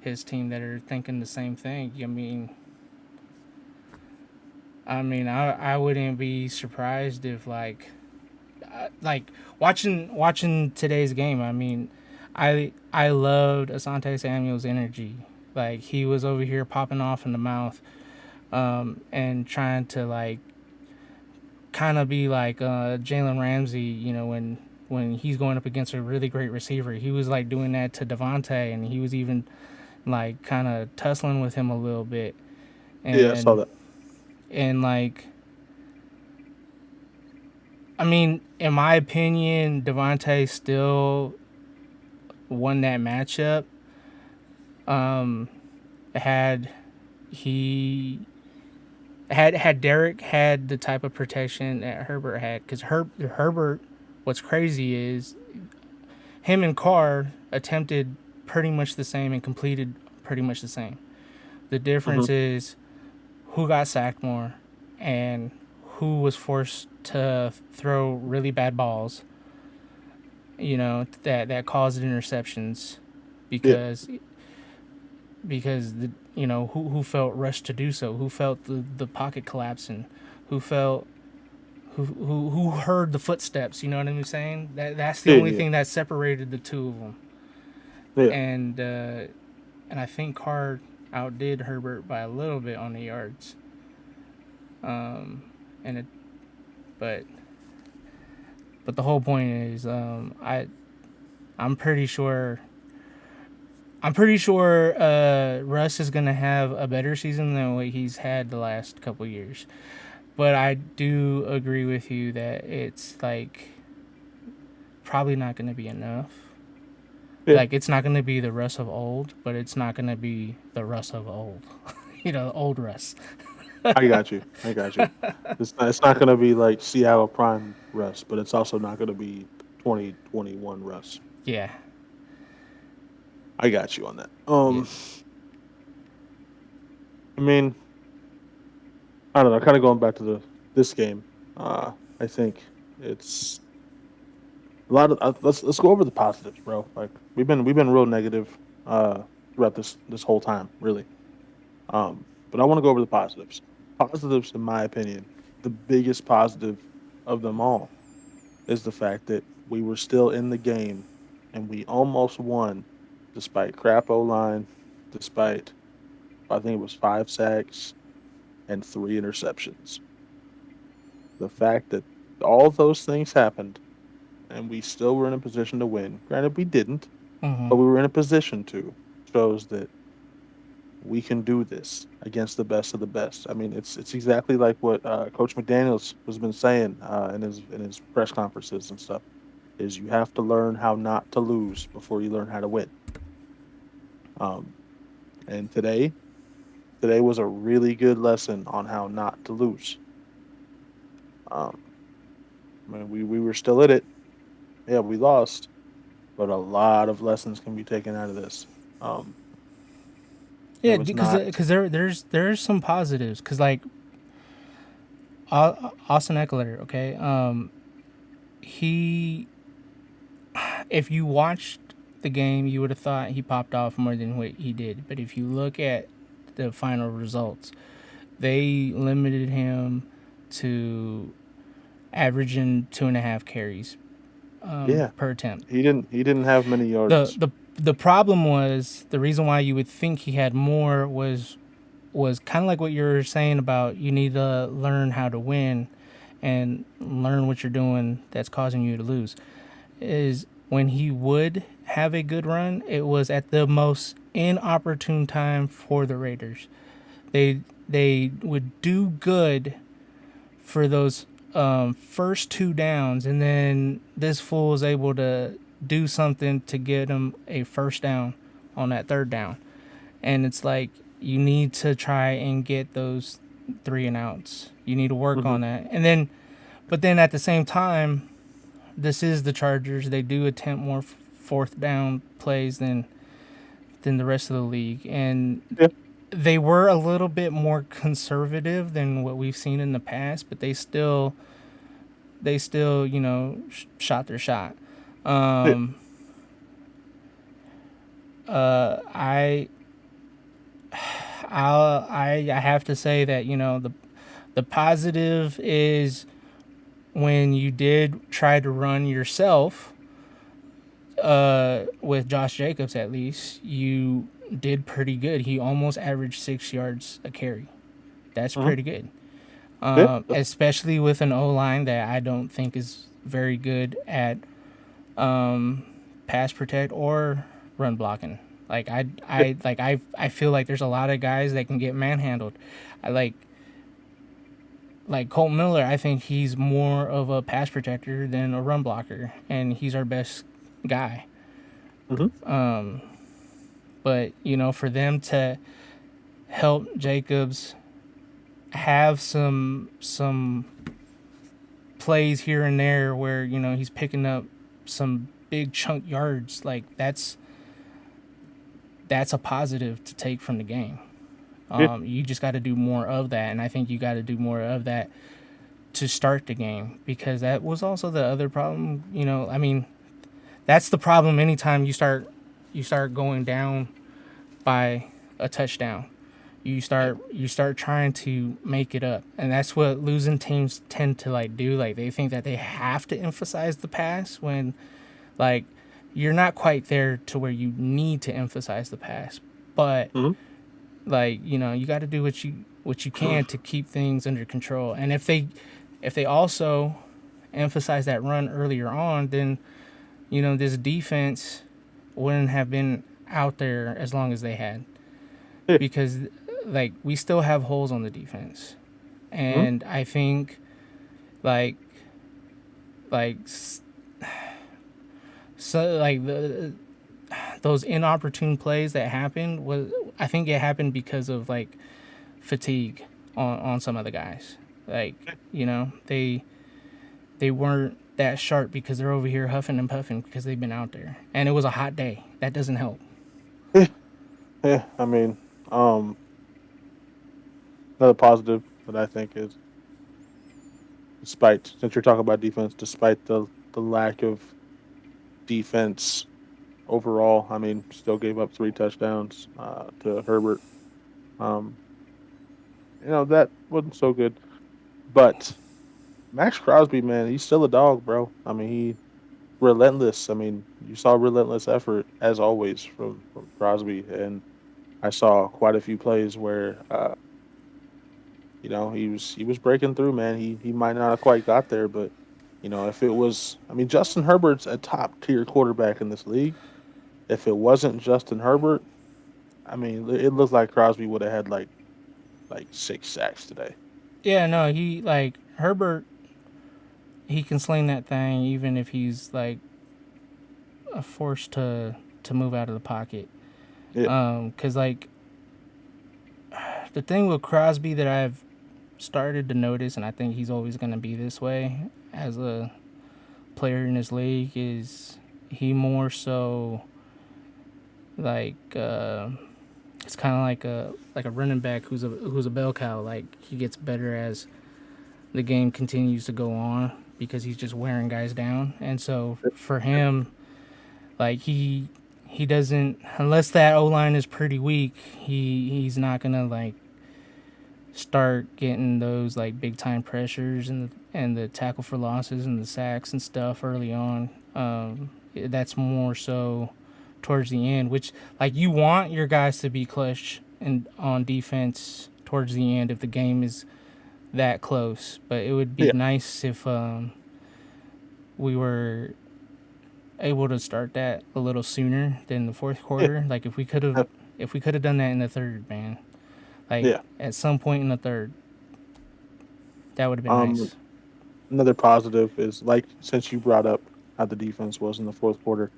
his team that are thinking the same thing. I mean, I mean, I wouldn't be surprised if like watching today's game. I mean, I loved Asante Samuel's energy. Like he was over here popping off in the mouth, and trying to like kind of be like Jalen Ramsey. You know, when he's going up against a really great receiver, he was like doing that to Devontae, and he was even like kind of tussling with him a little bit, Yeah, I saw and that. like I mean, in my opinion, Devontae still won that matchup. Um, had he had Derek had the type of protection that Herbert had, because Herbert, what's crazy is him and Carr attempted pretty much the same and completed pretty much the same. The Hmm. difference is who got sacked more and who was forced to throw really bad balls, that caused interceptions, Yeah, because who felt rushed to do so, who felt the pocket collapsing, who felt who heard the footsteps. You know what I'm saying? That's the yeah, only yeah, thing that separated the two of them. yeah. And uh, and I think Carr outdid Herbert by a little bit on the yards. Um, and it, but the whole point is, I'm pretty sure Russ is gonna have a better season than what he's had the last couple years. But I do agree with you that it's like probably not gonna be enough. Yeah. Like it's not gonna be the Russ of old, but it's not gonna be the Russ of old. Old Russ. I got you. I got you. It's not gonna be like Seattle Prime Russ, but it's also not gonna be 2021 Russ. Yeah. I got you on that. Yeah. I mean, I don't know. Kind of going back to this game. I think it's a lot of. Let's go over the positives, bro. Like we've been real negative throughout this whole time, really. But I want to go over the positives. Positives, in my opinion, the biggest positive of them all is the fact that we were still in the game and we almost won despite crap O line, despite I think it was 5 sacks and 3 interceptions. The fact that all those things happened and we still were in a position to win. Granted, we didn't, Mm-hmm. but we were in a position to. Shows that we can do this against the best of the best. I mean, it's exactly like what Coach McDaniel's has been saying in his press conferences and stuff. Is you have to learn how not to lose before you learn how to win. Um, and today was a really good lesson on how not to lose. Um, I mean, we were still in it. Yeah, we lost, but a lot of lessons can be taken out of this. Um, it Yeah, was because not. there's some positives. Because like Austin Eckler, okay, he if you watched the game, you would have thought he popped off more than what he did. But if you look at the final results, they limited him to averaging 2.5 carries Yeah, per attempt. he didn't have many the yards. the The problem was, the reason why you would think he had more was kind of like what you're saying about you need to learn how to win and learn what you're doing that's causing you to lose. Is when he would have a good run, it was at the most inopportune time for the Raiders. They would do good for those first two downs, and then this fool is able to do something to get him a first down on that third down. And it's like you need to try and get those three and outs. You need to work Hmm. on that. And then, but then at the same time, this is the Chargers. They do attempt more fourth down plays than the rest of the league, and Yeah, they were a little bit more conservative than what we've seen in the past. But they still shot their shot. yeah, Um, I I have to say that the The positive is when you did try to run yourself, with Josh Jacobs at least, you did pretty good. He almost averaged 6 yards a carry. That's Hmm. pretty good. Yeah. Especially with an O line that I don't think is very good at pass protect or run blocking. Like Yeah. I feel like there's a lot of guys that can get manhandled. I like Colt Miller. I think he's more of a pass protector than a run blocker, and he's our best guy. Hmm. But for them to help Jacobs have some plays here and there where he's picking up some big chunk yards, like that's a positive to take from the game. Yeah. You just got to do more of that, and I think you got to do more of that to start the game, because that was also the other problem. I mean, that's the problem anytime you start going down by a touchdown. You start trying to make it up, and that's what losing teams tend to do. Like, they think that they have to emphasize the pass when, like, you're not quite there to where you need to emphasize the pass. But, Hmm. like, you got to do what you can to keep things under control. And if they also emphasize that run earlier on, then this defense wouldn't have been out there as long as they had, Yeah. because, like, we still have holes on the defense. Hmm. And I think, like like so like those inopportune plays that happened, was I think it happened because of, like, fatigue on some of the guys. Like, they weren't that sharp because they're over here huffing and puffing because they've been out there, and it was a hot day. That doesn't help. Yeah. Yeah. I mean, um, another positive that I think is, despite, since you're talking about defense, despite the lack of defense overall, I mean, still gave up 3 touchdowns to Herbert. Um, that wasn't so good. But Max Crosby, man, he's still a dog, bro. I mean, he relentless. I mean, you saw relentless effort as always from Crosby, and I saw quite a few plays where he was breaking through, man. He might not have quite got there, but if it was, I mean, Justin Herbert's a top tier quarterback in this league. If it wasn't Justin Herbert, I mean, it looked like Crosby would have had like 6 sacks today. Yeah, no, he, like, Herbert, he can sling that thing even if he's, like, forced to move out of the pocket. Yeah. Cause, like, the thing with Crosby that I've started to notice, and I think he's always gonna be this way as a player in this league, is he more so, like, it's kind of like a running back who's a bell cow. Like, he gets better as the game continues to go on because he's just wearing guys down. And so for him, like, he doesn't, unless that O line is pretty weak, he's not gonna, like, start getting those, like, big time pressures and the tackle for losses and the sacks and stuff early on. That's more so towards the end, which, like, you want your guys to be clutch and on defense towards the end if the game is that close. But it would be Yeah. nice if we were able to start that a little sooner than the fourth Yeah. quarter. Like, if we could have done that in the third, man. Like, Yeah. at some point in the third, that would have been Um, nice. Another positive is, like, since you brought up how the defense was in the fourth quarter,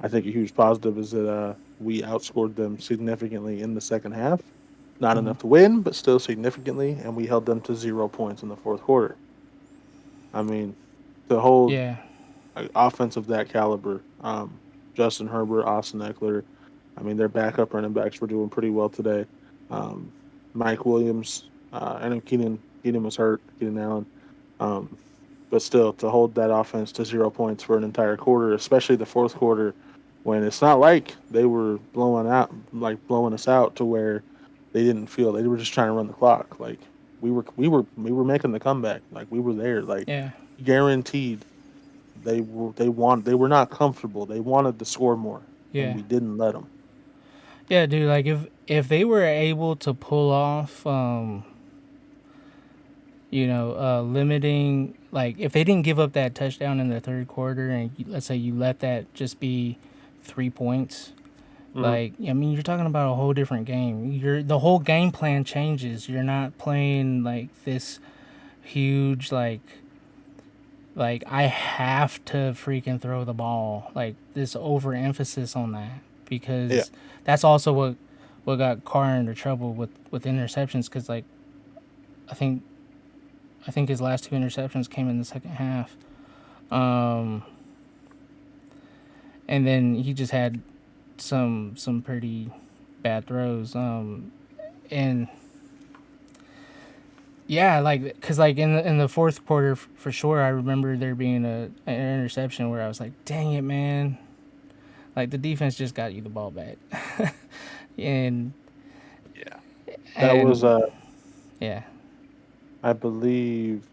I think a huge positive is that we outscored them significantly in the second half. Not Hmm. enough to win, but still significantly, and we held them to 0 points in the fourth quarter. I mean, to hold Yeah. an offense of that caliber, Justin Herbert, Austin Eckler, I mean, their backup running backs were doing pretty well today. Um, Mike Williams, I know Keenan was hurt, Keenan Allen. Um, but still, to hold that offense to 0 points for an entire quarter, especially the fourth quarter, when it's not like they were blowing us out to where they didn't feel, they were just trying to run the clock. Like, we were making the comeback. Like we were there. Like Yeah, guaranteed they were not comfortable. They wanted to score more, and yeah, we didn't let them. yeah, dude. Like if they were able to pull off, limiting, like if they didn't give up that touchdown in the third quarter, and let's say you let that just be 3 points. Hmm. Like, I mean, you're talking about a whole different game. The whole game plan changes. You're not playing like this huge like I have to freaking throw the ball. Like this overemphasis on that Yeah, because that's also what got Carr into trouble with interceptions because like I think I think his last two interceptions came in the second half. Um, and then he just had some pretty bad throws. And yeah, like because like in the fourth quarter for sure, I remember there being an interception where I was like, "Dang it, man!" Like the defense just got you the ball back, and yeah. That was and yeah, I believe.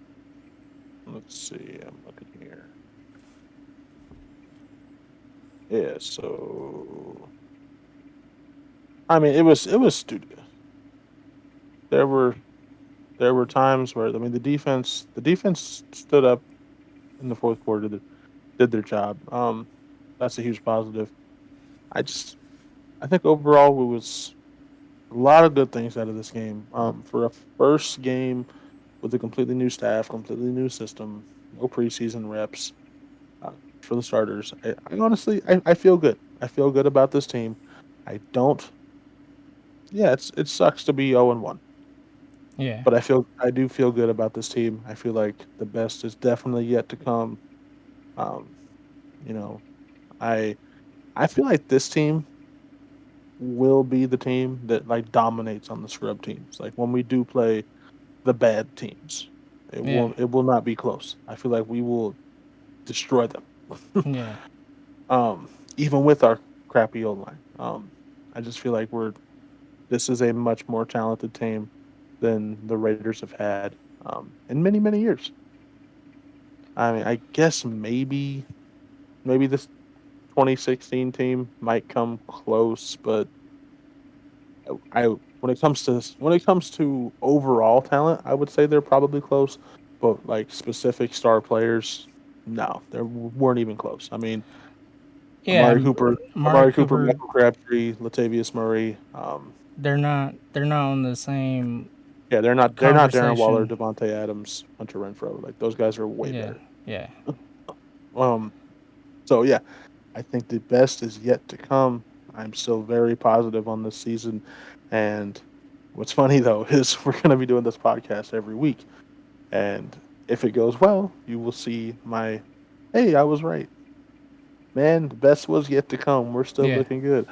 Let's see. I'm looking here. Yeah. So I mean, it was stupid. There were there were times where I mean the defense stood up in the fourth quarter, did their job. That's a huge positive. I just I think overall it was a lot of good things out of this game. For a first game with a completely new staff, completely new system, no preseason reps for the starters. I honestly I feel good. I feel good about this team. I don't. Yeah, it sucks to be 0-1, yeah, but I do feel good about this team. I feel like the best is definitely yet to come. Um, you know, I I feel like this team will be the team that like dominates on the scrub teams. Like when we do play the bad teams, yeah, it will not be close. I feel like we will destroy them. yeah, um, even with our crappy O line. I just feel like this is a much more talented team than the Raiders have had in many many years. I mean, I guess maybe this 2016 team might come close, but I when it comes to overall talent, I would say they're probably close. But like specific star players, no, they weren't even close. I mean, yeah. Amari Cooper, Amari Cooper, Michael Crabtree, Latavius Murray. they're not on the same Yeah, they're not Darren Waller, conversation. Devontae Adams, Hunter Renfro. Like those guys are way Yeah, better. yeah, Um, so yeah, I think the best is yet to come. I'm still very positive on this season, and what's funny though is we're going to be doing this podcast every week, and if it goes well, you will see my, hey, I was right, man. The best was yet to come. We're still yeah. looking good.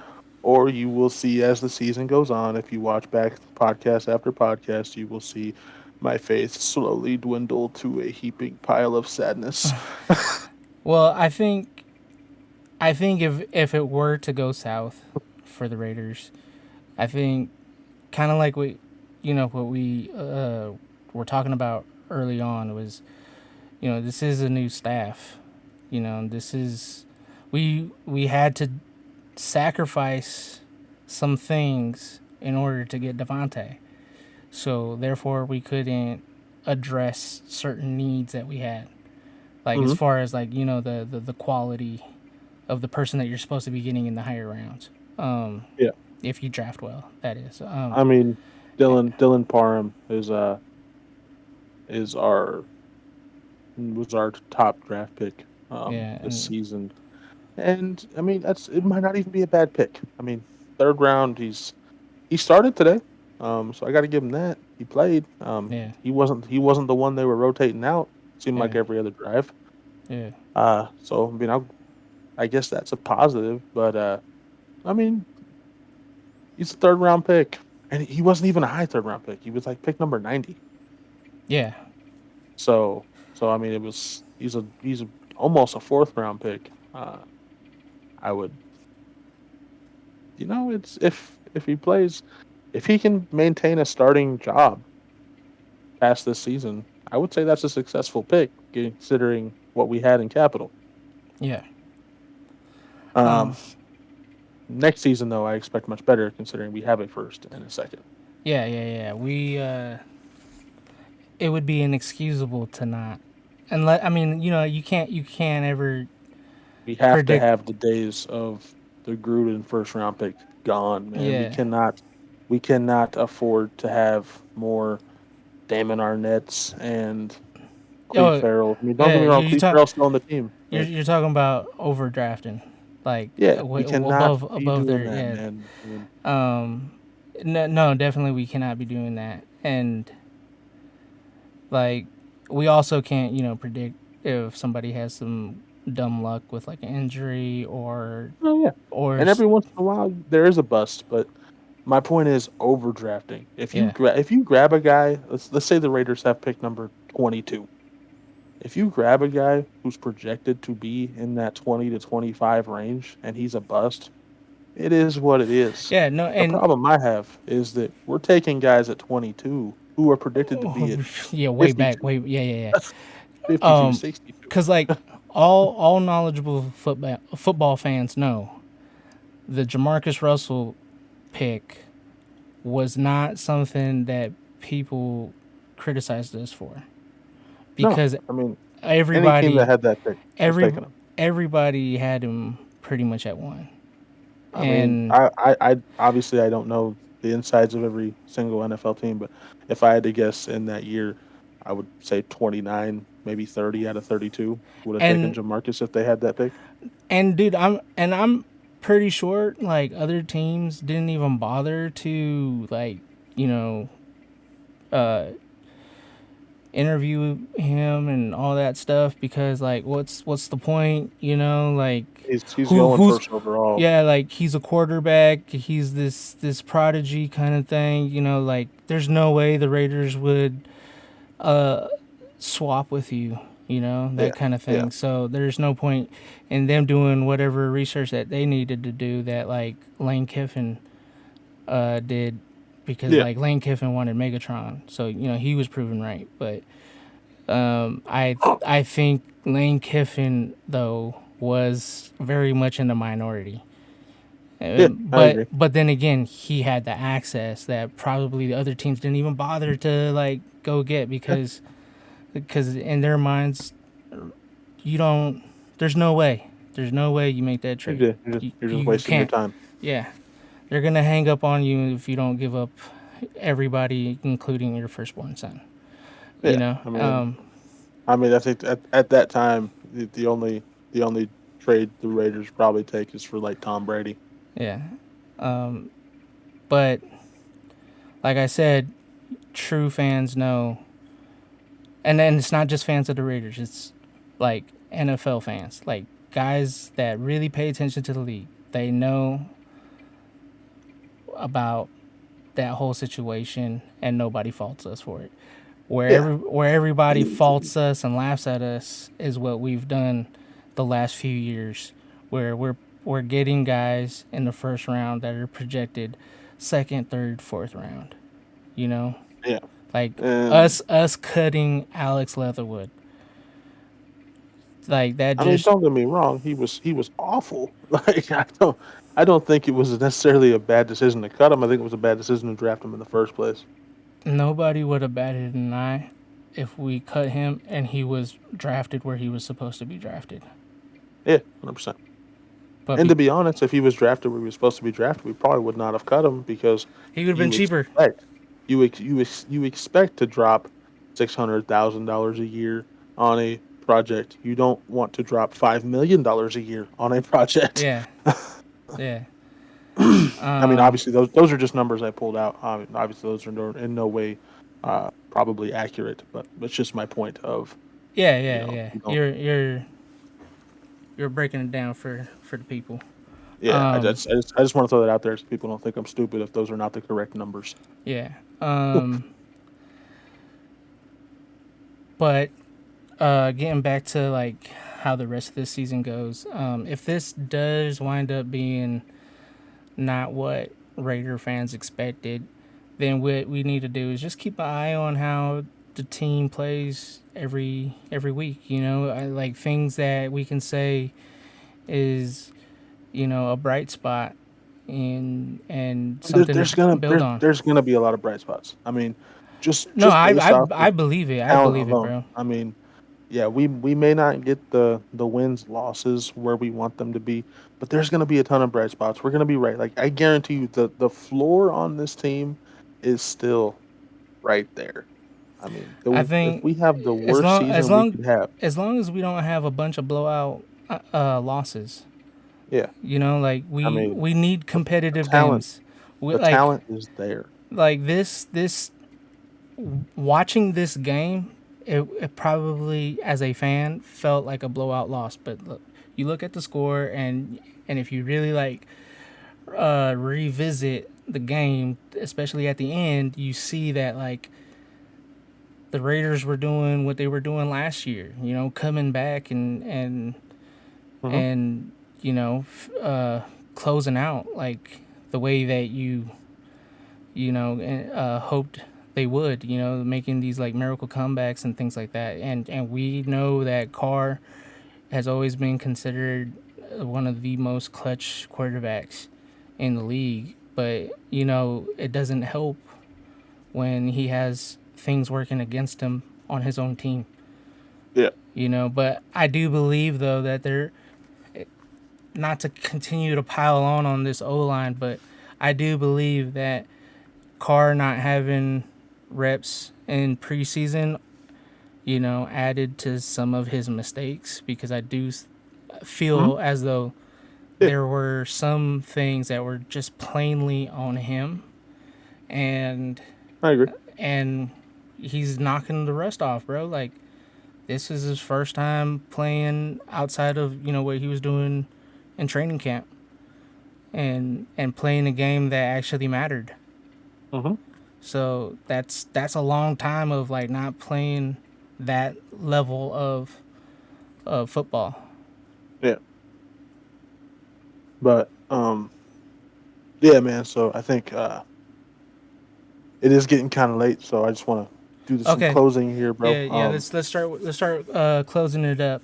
Or you will see as the season goes on, if you watch back podcast after podcast, you will see my faith slowly dwindle to a heaping pile of sadness. Well, I think if it were to go south for the Raiders, I think kind of like what we were talking about early on was this is a new staff. This is we had to sacrifice some things in order to get Devontae. So therefore, we couldn't address certain needs that we had, like as Hmm. far as like the quality of the person that you're supposed to be getting in the higher rounds. Um, Yeah. if you draft well, that is. I mean, Dylan Parham is our was our top draft pick Yeah, this and season. And I mean, it might not even be a bad pick. I mean, third round, he started today. So I got to give him that. He played. yeah, He wasn't the one they were rotating out. Seemed like yeah, every other drive. yeah, So I mean, I guess that's a positive. But I mean, he's a third round pick, and he wasn't even a high third round pick. He was like pick number 90. yeah, So I mean, he's almost a fourth round pick. I would, it's if he plays, if he can maintain a starting job, past this season, I would say that's a successful pick considering what we had in capital. Yeah. Um, Um. Next season though, I expect much better considering we have a first and a second. Yeah. Yeah. Yeah. We. It would be inexcusable to not. Unless I mean, you can't. You can't ever We have to predict. have the days of the Gruden first round pick gone, man. Yeah. We cannot afford to have more Damon Arnett's and Cleve Oh. Farrell. I mean, don't get Yeah. me wrong, Cleve Farrell's still on the team, but You're talking about overdrafting, like yeah, we cannot be above doing their that, yeah. man. I mean, Um. No, no, definitely we cannot be doing that, and like we also can't predict if somebody has some dumb luck with like an injury oh yeah, or and every once in a while there is a bust, but my point is overdrafting. yeah. If you grab a guy, let's say the Raiders have pick number 22. If you grab a guy who's projected to be in that 20 to 25 range and he's a bust, it is what it is. Yeah, no, The and problem I have is that we're taking guys at 22 who are predicted to be at yeah, way back, 52, way yeah, yeah, 52, yeah. 62. Cuz like all knowledgeable football fans know the Jamarcus Russell pick was not something that people criticized us for No, because I mean, any team that everybody had that pick was every taking him. everybody had him pretty much at one. I mean, And I obviously I don't know the insides of every single NFL team, but if I had to guess in that year, I would say 29, maybe 30 out of 32 would have taken and Jamarcus if they had that pick. dude, I'm pretty sure like other teams didn't even bother to like, you know, uh interview him and all that stuff because like what's the point, like He's going who's first overall. yeah, like he's a quarterback, he's this prodigy kind of thing, like there's no way the Raiders would uh swap with you, Yeah, that kind of yeah, thing. So there's no point in them doing whatever research that they needed to do that like Lane Kiffin did because yeah. like Lane Kiffin wanted Megatron. So, he was proven right. But I think Lane Kiffin though was very much in the minority. Yeah, I agree. But then again, he had the access that probably the other teams didn't even bother to like go get Yeah, because in their minds you don't. There's no way. There's no way you make that trade. you're just You wasting your can't. time. Yeah, they're gonna hang up on you if you don't give up everybody, including your firstborn son. You Yeah, know. I mean, I think at that time the only trade the Raiders probably take is for like Tom Brady. Yeah. But like I said, true fans know, and then it's not just fans of the Raiders. It's like NFL fans, like guys that really pay attention to the league. They know about that whole situation, and nobody faults us for it. Yeah, Where everybody faults us and laughs at us is what we've done the last few years, where we're getting guys in the first round that are projected second, third, fourth round. You know, yeah, like and us cutting Alex Leatherwood, like that I mean, just don't get me wrong, he was awful. Like I don't think it was necessarily a bad decision to cut him. I think it was a bad decision to draft him in the first place. nobody would have batted an eye if we cut him and he was drafted where he was supposed to be drafted. Yeah, 100%. But And to be honest, if he was drafted where he was supposed to be drafted, we probably would not have cut him because he would have been you cheaper. expect you expect to drop $600,000 a year on a project. You don't want to drop $5 million a year on a project. Yeah, yeah. I mean, obviously those are just numbers I pulled out. Obviously, those are in no way probably accurate, but it's just my point of Yeah, you yeah, know yeah. you don't. You're breaking it down for the people. Yeah, I just want to throw that out there so people don't think I'm stupid if those are not the correct numbers. Yeah. But getting back to like how the rest of this season goes, if this does wind up being not what Raider fans expected, then what we need to do is just keep an eye on how the team plays every week. Like things that we can say is a bright spot and something to build on. There's gonna be a lot of bright spots. I mean, No, just based off I of believe it. I talent believe it, alone. bro. I mean, yeah, we may not get the wins losses where we want them to be, but there's gonna be a ton of bright spots. We're gonna be right. Like I guarantee you, the floor on this team is still right there. I mean, I if think we have the as worst long as season we long could have, as long as we don't have a bunch of blowout losses, yeah. like I we mean, we need the competitive talent games. We, the like talent is there. this watching this game, it probably as a fan felt like a blowout loss. But look, you look at the score and if you really like revisit the game, especially at the end, you see that like the Raiders were doing what they were doing last year. Coming back Hmm. and closing out like the way that hoped they would. Making these like miracle comebacks and things like that. And we know that Carr has always been considered one of the most clutch quarterbacks in the league. But it doesn't help when he has things working against him on his own team. Yeah. But I do believe though that they're not to continue to pile on this O line, but I do believe that Carr not having reps in preseason, added to some of his mistakes because I do Hmm. feel as though Yeah. there were some things that were just plainly on him, and I agree. and he's knocking the rust off, bro. Like this is his first time playing outside of what he was doing in training camp, and playing a game that actually mattered. Hmm. So that's a long time of like not playing that level of football. Yeah. But yeah, man. So I think it is getting kind of late. So I just want to do some Okay, closing here, bro. yeah. Let's start closing it up.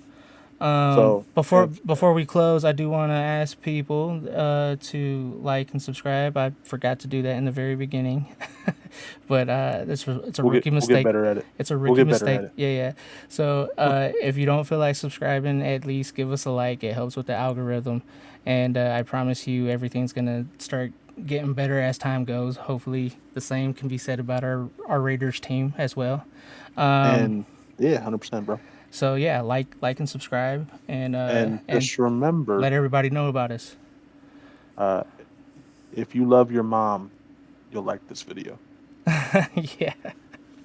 So Before we close, I do want to ask people to like and subscribe. I forgot to do that in the very beginning, but it's a rookie we'll get mistake. better at it. It's a We'll rookie get better mistake. at it. Yeah, yeah. So if you don't feel like subscribing, at least give us a like. It helps with the algorithm, and I promise you, everything's gonna start getting better as time goes. Hopefully, the same can be said about our Raiders team as well. And yeah, 100%, bro. So yeah, like and subscribe, And and just remember, let everybody know about us. uh, if you love your mom, you'll like this video. Yeah,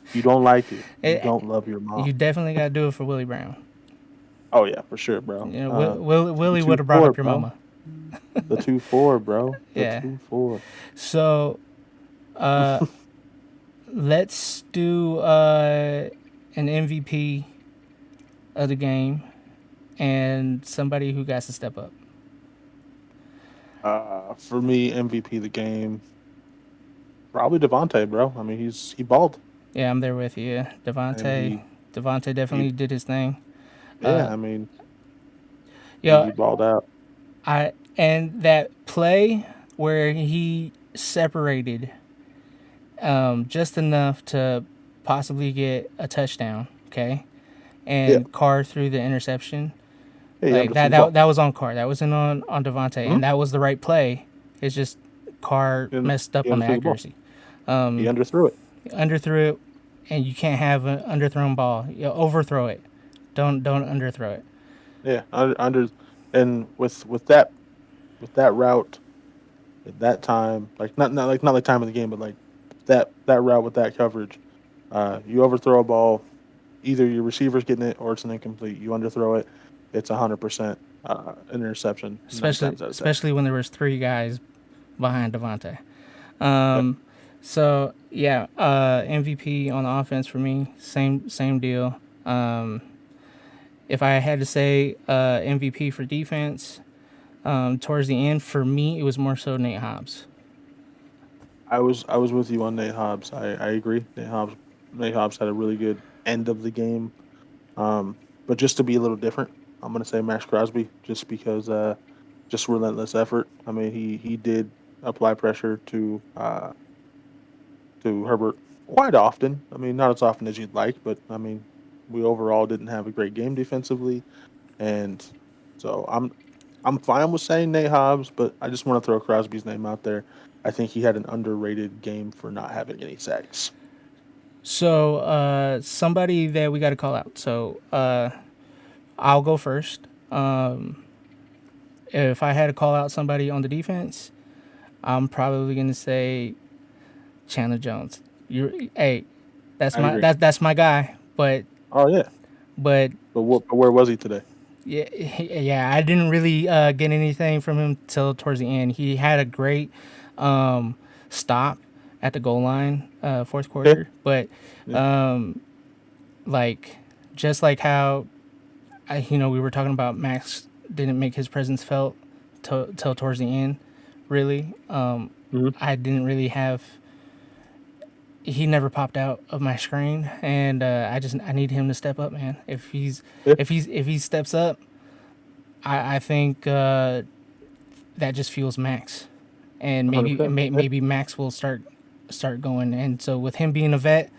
If you don't like it, you it, don't love your you mom. definitely got to do it for Willie Brown. Oh yeah, for sure, bro. Two Willie two would have brought four, up your bro. mama. The 2-4, bro. The Yeah. 2-4. So let's do an MVP of the game and somebody who got to step up. For me, MVP of the game, probably Devontae, bro. I mean, he balled, Yeah, I'm there with you. and Devontae he definitely did his thing. yeah. I mean, he Yeah, balled out. and that play where he separated just enough to possibly get a touchdown. Okay, Yeah, and Carr threw the interception. yeah. He Like underthrew the ball. that was on Carr. That wasn't on Devontae, Hmm. and that was the right play. It's just Carr And messed up he on the underthrew the ball. accuracy. He underthrew it. Underthrew it, and you can't have an underthrown ball. Overthrow it. Don't underthrow it. Yeah, under and with that route at that time, like not like time of the game, but like that route with that coverage, you overthrow a ball, either your receiver's getting it or it's an incomplete. You underthrow it, it's 100% interception nine Especially times out of 10. especially when there was three guys behind Devontae. Yep. So yeah, MVP on the offense for me, same deal. If I had to say MVP for defense, towards the end for me it was more so Nate Hobbs. I was with you on Nate Hobbs. I agree. Nate Hobbs Nate Hobbs had a really good end of the game. Um, but just to be a little different, I'm gonna say Max Crosby, just because just relentless effort. I mean, he did apply pressure to Herbert quite often. I mean, not as often as you'd like, but I mean, we overall didn't have a great game defensively, and so I'm fine with saying Nate Hobbs, but I just want to throw Crosby's name out there. I think he had an underrated game for not having any sacks. So somebody that we got to call out. So I'll go first. If I had to call out somebody on the defense, I'm probably gonna say Chandler Jones. You, hey, I agree. that's my guy. Oh yeah, But but where was he today? yeah, yeah, I didn't really get anything from him till towards the end. He had a great um, stop at the goal line, fourth Yeah, quarter. But yeah. um, like just like how we were talking about, Max didn't make his presence felt till towards the end. Really, Hmm. I didn't really have. He never popped out of my screen, and I need him to step up, man. Yeah, If he steps up, I think that just fuels Max, and 100%. Yeah. maybe Max will start going. And so with him being a vet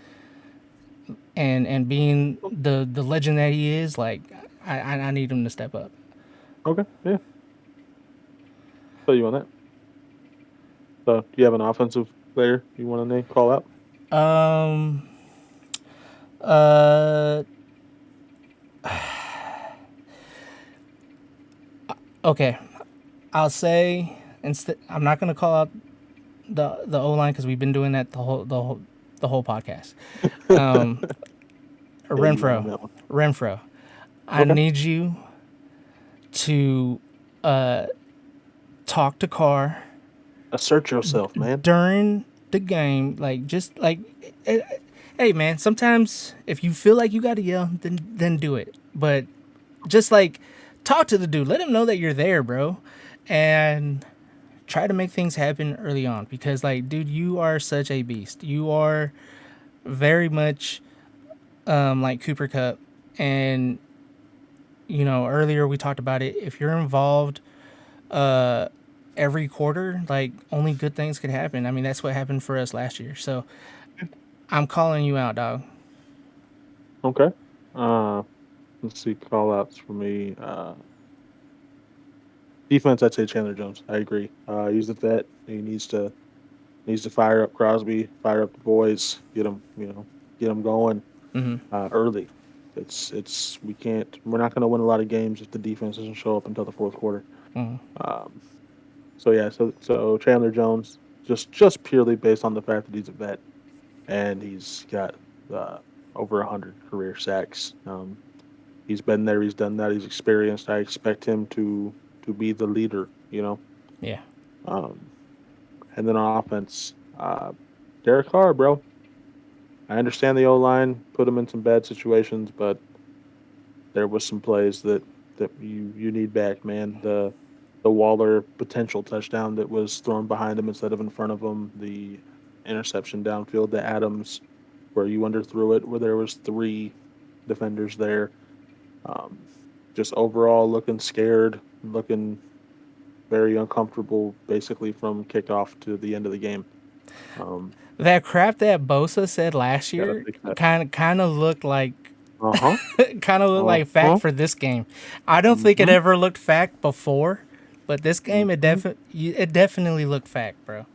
and being the legend that he is, like I need him to step up. Okay. Yeah. So you on that? So do you have an offensive player you want to name call out? Um. Uh. Okay. I'll say instead. I'm not gonna call out the O line because we've been doing that the whole podcast. Um. Yeah, you won on Renfro. that one. Renfro. I Okay. need you to talk to Carr Assert yourself, man. during the game, like just like, eh, hey man, sometimes if you feel like you gotta yell, then do it. But just like talk to the dude, let him know that you're there, bro, and try to make things happen early on because like, dude, you are such a beast. You are very much like Cooper Cup, and earlier we talked about it. If you're involved every quarter, like only good things could happen. I mean, that's what happened for us last year. So I'm calling you out, dog. Okay. Uh, let's see call outs for me. Defense, I'd say Chandler Jones. I agree. He's the vet. He needs to fire up Crosby, fire up the boys, get them going Hmm. early. We can't. We're not going to win a lot of games if the defense doesn't show up until the fourth quarter. Hmm. Um, so yeah, so Chandler Jones, just purely based on the fact that he's a vet and he's got uh, over 100 career sacks. He's been there, he's done that, he's experienced. I expect him to be the leader. Yeah, Um, and then on offense, Derek Carr, bro. I understand the O line put him in some bad situations, but there was some plays that you need back, man. The Waller potential touchdown that was thrown behind him instead of in front of him, the interception downfield to Adams where you underthrew it, where there was three defenders there. Um, just overall looking scared, looking very uncomfortable, basically from kickoff to the end of the game. Um, that crap that Bosa said last gotta year fix that. kind of looked like Uh huh. kind of looked Uh like fact huh. for this game. I don't think it Mm-hmm. ever looked fact before, but this game Mm-hmm. it definitely looked fact, bro.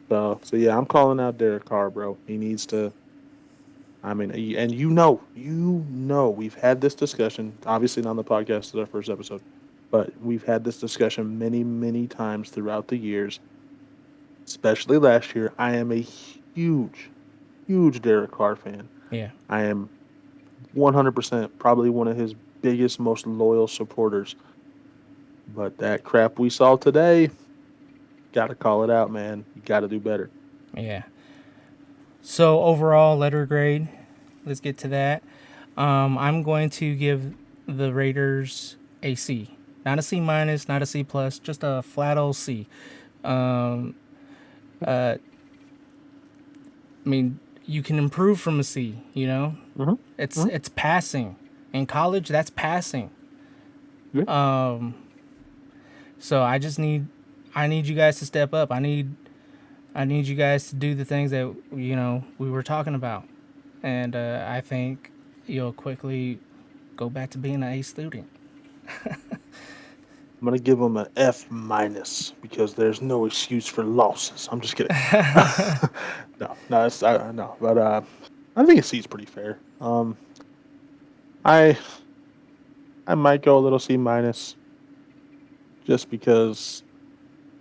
So yeah, I'm calling out Derek Carr, bro. He needs to. I mean, and we've had this discussion. Obviously, not on the podcast, it's our first episode, but we've had this discussion many, many times throughout the years, especially last year. I am a huge, huge Derek Carr fan. Yeah, I am 100% probably one of his biggest, most loyal supporters. But that crap we saw today, got to call it out, man. You got to do better. yeah. So overall letter grade, let's get to that. I'm going to give the Raiders a C, not a C minus, not a C plus, just a flat old C. Um, I mean, you can improve from a C. You know, Hmm. Hmm. it's passing. In college, that's passing. Yeah. So I need you guys to step up. I need you guys to do the things that we were talking about, and I think you'll quickly go back to being an A student. I'm gonna give him an F minus because there's no excuse for losses. I'm just kidding. No, no, but I think a C is pretty fair. I I might go a little C minus just because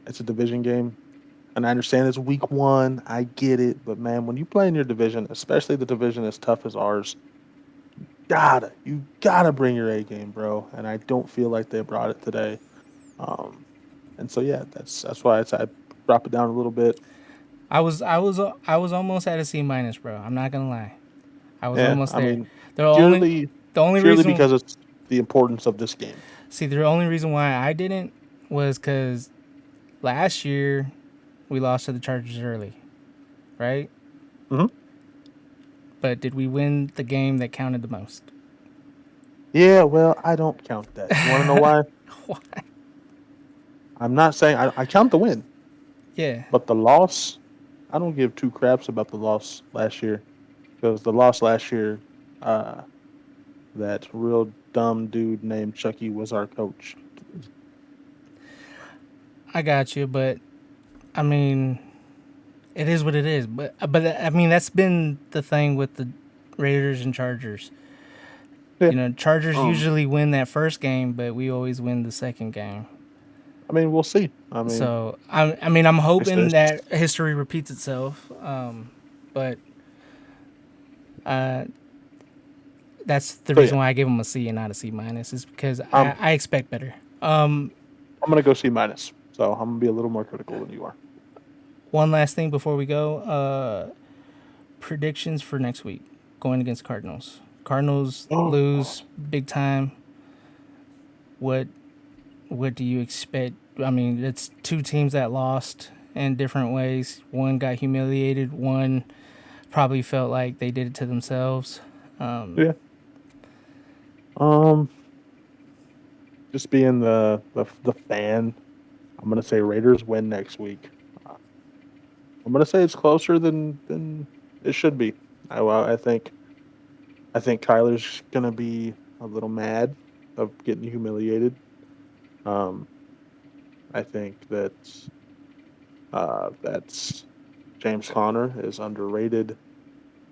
it's a division game, and I understand it's week one. I get it, but man, when you play in your division, especially the division as tough as ours, you gotta bring your A game, bro. And I don't feel like they brought it today. Um, and so yeah, that's why I drop it down a little bit. I was almost at a C minus, bro. I'm not gonna lie. I was Yeah, almost I there. mean, The only purely the only purely reason because it's the importance of this game. the only reason why I didn't was because last year we lost to the Chargers early, right? Hmm. But did we win the game that counted the most? Yeah, well, I don't count that. You want to know why? I'm not saying I count the win, Yeah, but the loss, I don't give two craps about the loss last year because the loss last year, uh, that real dumb dude named Chucky was our coach. I got you, but I mean, it is what it is. But I mean, that's been the thing with the Raiders and Chargers. Yeah. Chargers Um. usually win that first game, but we always win the second game. I mean, we'll see. I mean, So I mean, I'm hoping it's that history repeats itself. But uh, that's the so reason yeah. why I give them a C and not a C minus. Is because Um, I expect better. I'm gonna go C minus. So I'm gonna be a little more critical than you are. One last thing before we go. Predictions for next week going against Cardinals. Cardinals lose big time. What what do you expect? I mean, it's two teams that lost in different ways. One got humiliated. One probably felt like they did it to themselves. Yeah. Um, just being the fan, I'm gonna say Raiders win next week. Uh, I'm gonna say it's closer than it should be. I think Kyler's gonna be a little mad of getting humiliated. Um, I think that's James Conner is underrated.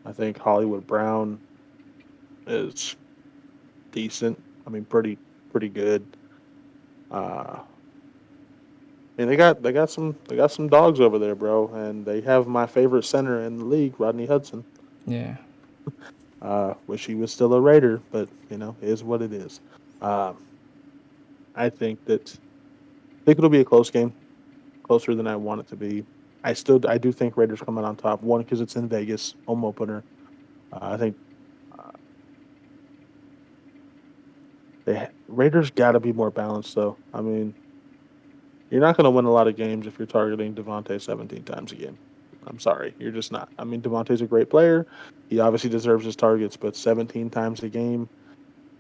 I think Hollywood Brown is decent. I mean, pretty good. Uh, and they got some dogs over there, bro, and they have my favorite center in the league, Rodney Hudson. Yeah. Wish he was still a Raider, but is what it is. Um, I think it'll be a close game, closer than I want it to be. I do think Raiders coming on top. One because it's in Vegas, home opener. I think uh, Raiders got to be more balanced, though. I mean, you're not going to win a lot of games if you're targeting Devontae 17 times a game. I'm sorry, you're just not. I mean, Devontae's a great player. He obviously deserves his targets, but 17 times a game,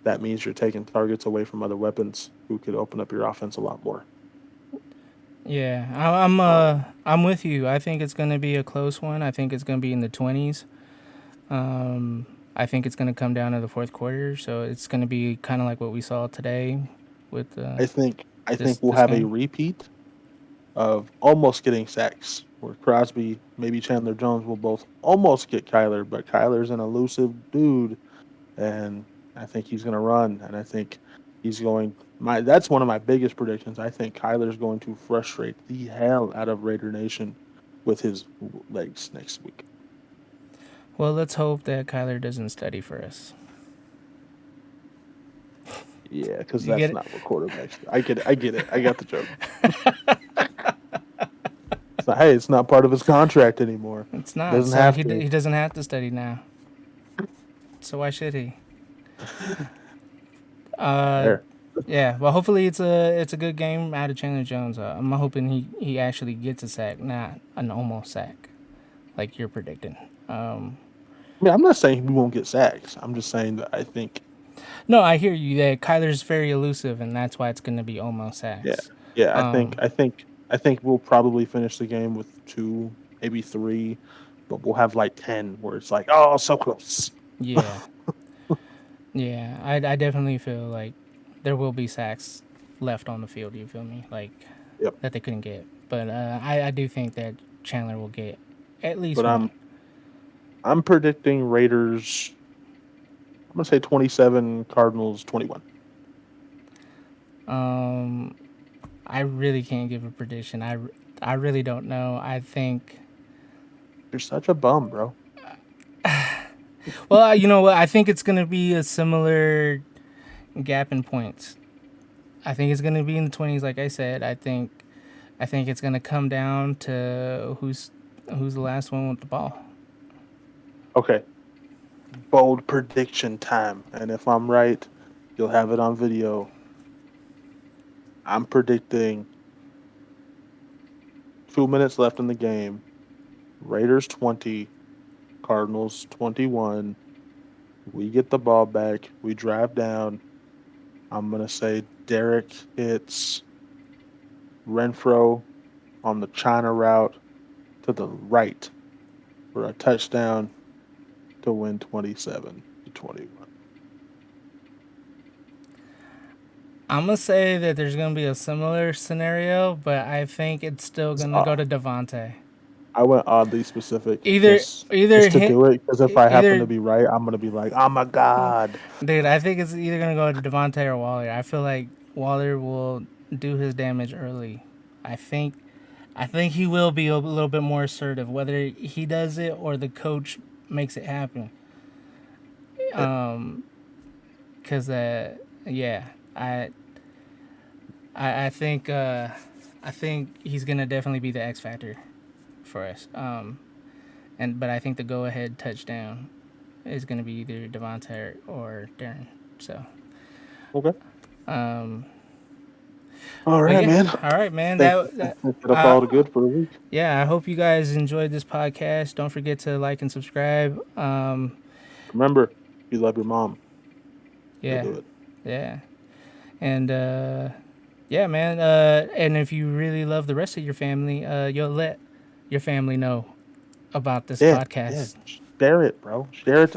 that means you're taking targets away from other weapons who could open up your offense a lot more. Yeah, Um, I'm with you. I think it's gonna be a close one. I think it's gonna be in the 20s. I think it's gonna come down to the fourth quarter, so it's gonna be kind of like what we saw today with I think we'll this have a game. repeat of almost getting sacks, where Crosby, maybe Chandler Jones will both almost get Kyler, but Kyler's an elusive dude, and I think he's going to run, and I think he's going. My That's one of my biggest predictions. I think Kyler's going to frustrate the hell out of Raider Nation with his legs next week. Well, let's hope that Kyler doesn't study for us. Yeah, because You get that's it? not what quarterbacks do. I get it. I get it. I got the joke. It's not part of his contract anymore. It's He not. doesn't So have to. he doesn't have to study now. So why should he? Uh, There. yeah. Well, hopefully it's a good game out of Chandler Jones. I'm hoping he actually gets a sack, not an almost sack, like you're predicting. I mean, I'm not saying we won't get sacks. I'm just saying that I think, No, I hear you. That Kyler's very elusive, and that's why it's going to be almost yeah, sacks. yeah, Um, I think we'll probably finish the game with two, maybe three, but we'll have like 10 where it's like, oh, so close. yeah, yeah. I definitely feel like there will be sacks left on the field. You feel me? Like Yep. that they couldn't get. But I do think that Chandler will get at But least one. I'm predicting Raiders. I'm gonna say 27, Cardinals 21. Um, I really can't give a prediction. I really don't know. I think. You're such a bum, bro. Well, you know what? I think it's going to be a similar gap in points. I think it's going to be in the 20s. Like I said, I think it's going to come down to who's the last one with the ball. Okay, bold prediction time, and if I'm right, you'll have it on video. I'm predicting 2 minutes left in the game. Raiders 20, Cardinals 21. We get the ball back. We drive down. I'm gonna say Derek hits Renfro on the China route to the right for a touchdown to win 27-21. I'm gonna say that there's gonna be a similar scenario, but I think it's still It's gonna go odd. to Devontae. I went oddly specific Either either just to hit do it because if I happen to either be right, I'm gonna be like, oh my god. dude. I think it's either gonna go to Devontae or Waller. I feel like Waller will do his damage early. I think I think he will be a little bit more assertive, whether he does it or the coach makes it happen. Yeah, Cause yeah, I I think he's gonna definitely be the X factor for us. And but I think the go ahead touchdown is gonna be either Devontae or Darren. So, okay. um, All but right, yeah, man. all right, man. I think that'll call it good for the week. Yeah, I hope you guys enjoyed this podcast. Don't forget to like and subscribe. Remember, if you love your mom, you'll Yeah, do it. yeah, and yeah, man. And if you really love the rest of your family, you'll let your family know about this Yeah, yeah. podcast. Share it, bro. Share it.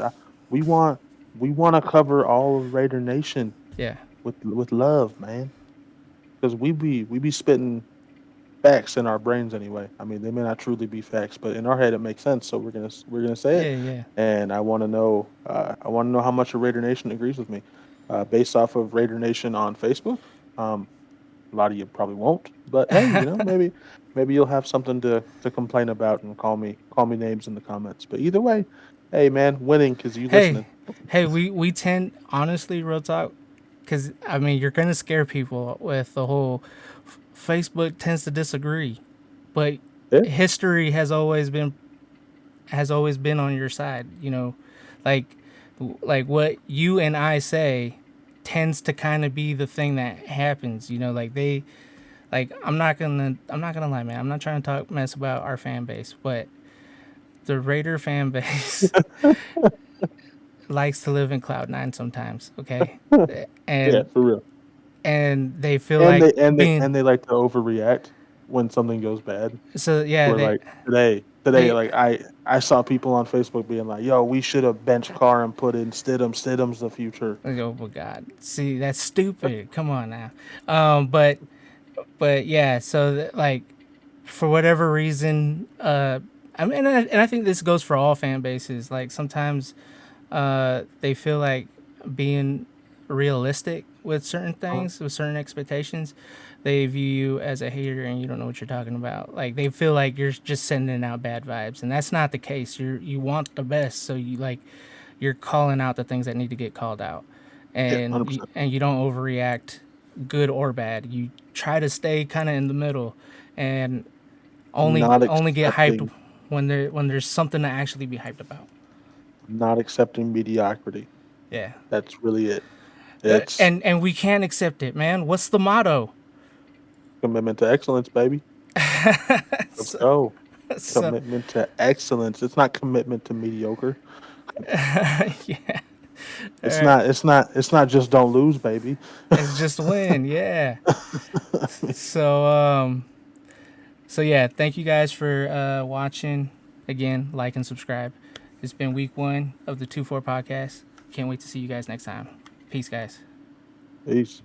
We want we want to cover all of Raider Nation Yeah, with love, man. Because we be spitting facts in our brains anyway. I mean, they may not truly be facts, but in our head it makes sense. So we're gonna say it. yeah, yeah. And I want to know how much of Raider Nation agrees with me, based off of Raider Nation on Facebook. Um, a lot of you probably won't, but hey, maybe you'll have something to complain about and call me names in the comments. But either way, hey man, winning because you Hey, listening. hey, we tend honestly, real talk, because I mean you're gonna scare people with the whole Facebook tends to disagree, but Yeah, history has always been on your side. You know, like what you and I say tends to kind of be the thing that happens. You know, like I'm not gonna lie, man. I'm not trying to talk mess about our fan base, but the Raider fan base likes to live in cloud nine sometimes. Okay, yeah, and for real. they feel like being They like to overreact when something goes bad. so yeah Where they like today, they like I saw people on Facebook being like, "Yo, we should have bench Carr and put in Stidham. Stidham's the future." like, oh my god, see that's stupid. Come on now, but yeah, so like for whatever reason, I mean, and I think this goes for all fan bases. Like sometimes they feel like being realistic with certain Uh, things, with certain expectations, they view you as a hater and you don't know what you're talking about. Like they feel like you're just sending out bad vibes, and that's not the case. You want the best, so you're calling out the things that need to get called out, yeah, 100%. and you don't overreact, good or bad. You try to stay kind of in the middle, and Not only get hyped accepting when there's something to actually be hyped about. not accepting mediocrity. Yeah. That's really it. It's And we can't accept it, man. What's the motto? commitment to excellence, baby. Let's so, go. so Commitment to excellence. It's not commitment to mediocre. Yeah. All It's right. not. It's not. It's not just don't lose, baby. It's just a win. Yeah. So yeah, thank you guys for watching. Again, like and subscribe. It's been week 1 of the 2-4 podcast. Can't wait to see you guys next time. Peace, guys. Peace.